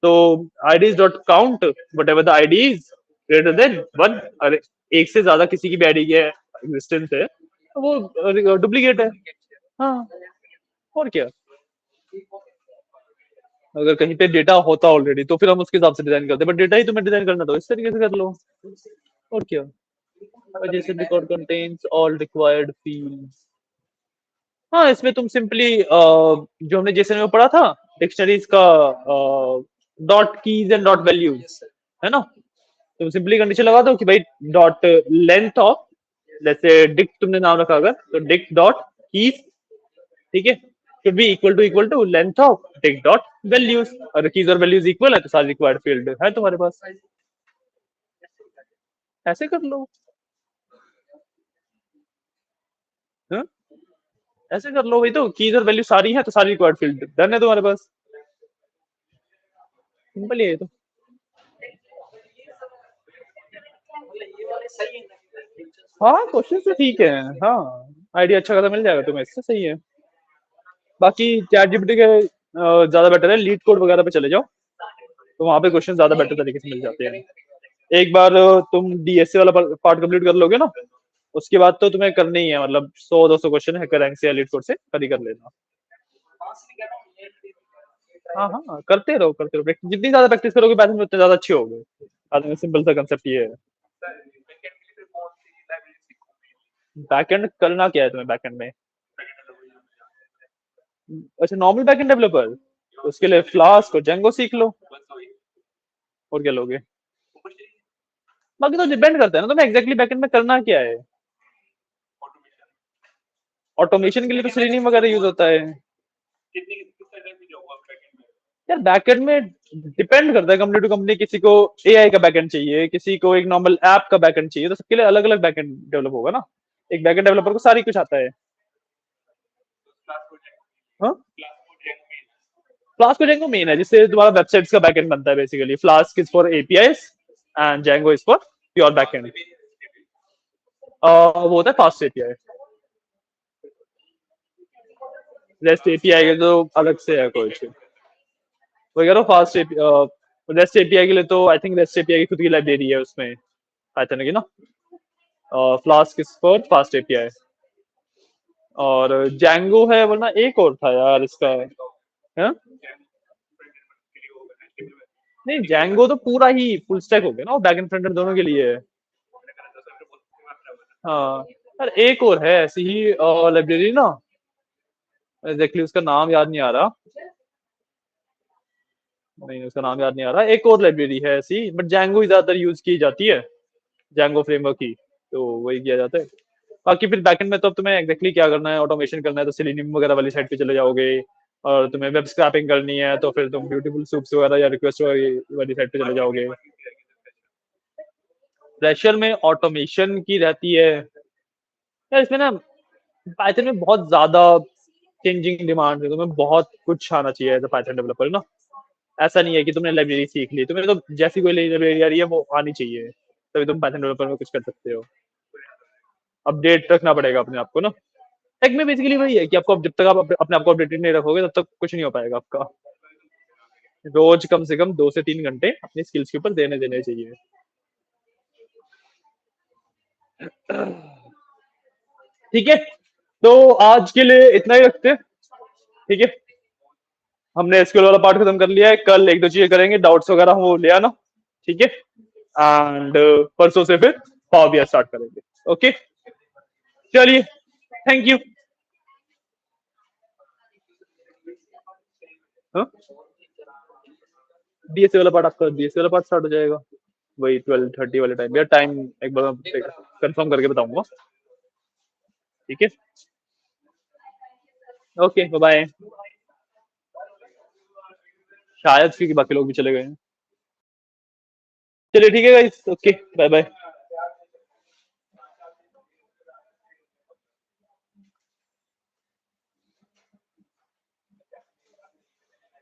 तो IDs dot count whatever the IDs greater than 1। अरे एक से ज्यादा किसी की भी आईडी की एग्जिस्टेंस है तो वो डुप्लीकेट है। हाँ और क्या, अगर कहीं पे डेटा होता ऑलरेडी तो फिर हम उसके हिसाब से डिजाइन करते, बट डेटा ही तुम्हें डिजाइन करना तो इस तरीके से कर लो। और क्या, जैसे record contains all required fields. हाँ इसमें तुम सिंपली जो हमने जेसन में पढ़ा था डिक्शनरीज का, dot keys and dot values, है ना। तुम सिंपली कंडीशन लगा दो कि भाई डॉट लेंथ ऑफ, जैसे डिक तुमने नाम रखा अगर तो डिक डॉट कीज, ठीक है, should be equal to length of dict dot values। अगर कीज और वैल्यूज इक्वल है तो सारी रिक्वायर्ड फील्ड है तुम्हारे पास। ऐसे कर लो। हाँ? ऐसे कर लो, वही तो कीज और वैल्यू सारी है तो सारी रिक्वायर्ड फील्ड डन है तुम्हारे पास। सिंपल ही है ये तो। हाँ क्वेश्चन तो ठीक है। हाँ आइडिया अच्छा खासा मिल जाएगा तुम्हें, इससे सही है। बाकी चैट जीपीटी के ज्यादा बेटर है, लीड कोड वगैरह पे चले जाओ तो वहां पे क्वेश्चन ज्यादा बेटर तरीके से मिल जाते हैं। एक बार तुम डीएसए वाला पार्ट कंप्लीट कर लोगे ना, उसके बाद तो तुम्हें करना ही है, मतलब 100-200 क्वेश्चन हैकर रैंक से या लीड कोड से कर ही कर लेना। हाँ हाँ करते रहो करते रहो, जितनी ज्यादा प्रैक्टिस करोगे पैथन में उतने ज्यादा अच्छे होगे। पैथन में सिंपल सा कंसेप्ट ये है। बैकएंड करना क्या है तुम्हें बैकएंड में? अच्छा नॉर्मल बैकएंड डेवलपर, उसके लिए फ्लास्क और जेंगो सीख लो, और क्या लोगे। बाकी तो डिपेंड करता है ना तुम्हें एग्जैक्टली बैकएंड में करना क्या है। ऑटोमेशन के लिए तो सेलेनियम वगैरह यूज होता है। यार बैकएंड में डिपेंड करता है कंपनी टू कंपनी, किसी को एआई का बैकएंड चाहिए, किसी को एक नॉर्मल ऐप का बैकएंड चाहिए, तो सबके लिए अलग अलग बैकएंड डेवलप होगा ना। एक बैकएंड डेवलपर को सारी कुछ आता है। हाँ फ्लास्क और जेंगो मेन है, जिससे तुम्हारा वेबसाइट्स का बैकएंड बनता है basically. Flask is for APIs and Django is for pure backend. वो होता है फास्ट एपीआई। रेस्ट एपीआई के तो अलग से है कुछ वगैरह। फास्ट रेस्ट एपीआई के लिए तो आई थिंक रेस्ट एपीआई की खुद की लाइब्रेरी है उसमें, पाइथन की ना, flask is for fast API, और जैंगो है, वरना एक और था यार इसका है। नहीं, जैंगो तो पूरा ही फुल स्टैक हो गया ना, बैक एंड फ्रंट एंड दोनों के लिए है। हाँ यार, एक और है ऐसी ही लाइब्रेरी ना, एग्जैक्टली उसका नाम याद नहीं आ रहा, नहीं उसका नाम याद नहीं आ रहा, एक और लाइब्रेरी है ऐसी, बट जैंगो ही ज्यादातर यूज की जाती है, जैंगो फ्रेमवर्क ही, तो वही किया जाता है। बाकी फिर बैकएंड में तो अब तुम्हें एग्जैक्टली क्या करना है, ऑटोमेशन करना है तो सेलेनियम वगैरह वाली साइड पे चले जाओगे, और तुम्हें वेब स्क्रैपिंग करनी है तो फिर तुम ब्यूटीफुल सूप्स वगैरह या रिक्वेस्ट वाली साइड पे चले जाओगे। प्रेशर में ऑटोमेशन की रहती है यार, इसमें ना पाइथन में बहुत ज्यादा चेंजिंग डिमांड है, तुम्हें बहुत कुछ आना चाहिए एज अ पाइथन डेवलपर ना। ऐसा नहीं है कि तुमने लाइब्रेरी सीख ली, तुम्हें तो जैसी कोई लाइब्रेरी आ रही है वो आनी चाहिए, तभी तुम पाइथन डेवलपर में कुछ कर सकते हो। अपडेट रखना पड़ेगा अपने आप को ना। टेक में बेसिकली वही है कि आपको जब तक आप अपने आप को अपडेटेड नहीं रखोगे तब तक कुछ नहीं हो पाएगा आपका। रोज कम से कम 2 से 3 घंटे अपनी स्किल्स के ऊपर देने देने चाहिए। ठीक है, तो आज के लिए इतना ही रखते हैं। ठीक है, हमने एसक्यूएल वाला पार्ट खत्म कर लिया है, कल एक दो चीजें करेंगे, डाउट्स वगैरह वो ले आना। ठीक है, एंड परसों से फिर पावर बीआई स्टार्ट करेंगे। ओके, चलिए, थैंक यू। डीएसए वाला पार्ट आपका, डीएसए वाला पार्ट स्टार्ट हो जाएगा वही 12:30 वाले टाइम। यार टाइम एक बार कंफर्म करके बताऊंगा। ठीक है, ओके, बाय बाय। शायद क्योंकि बाकी लोग भी चले गए हैं। चलिए ठीक है गाइस, ओके, बाय बाय।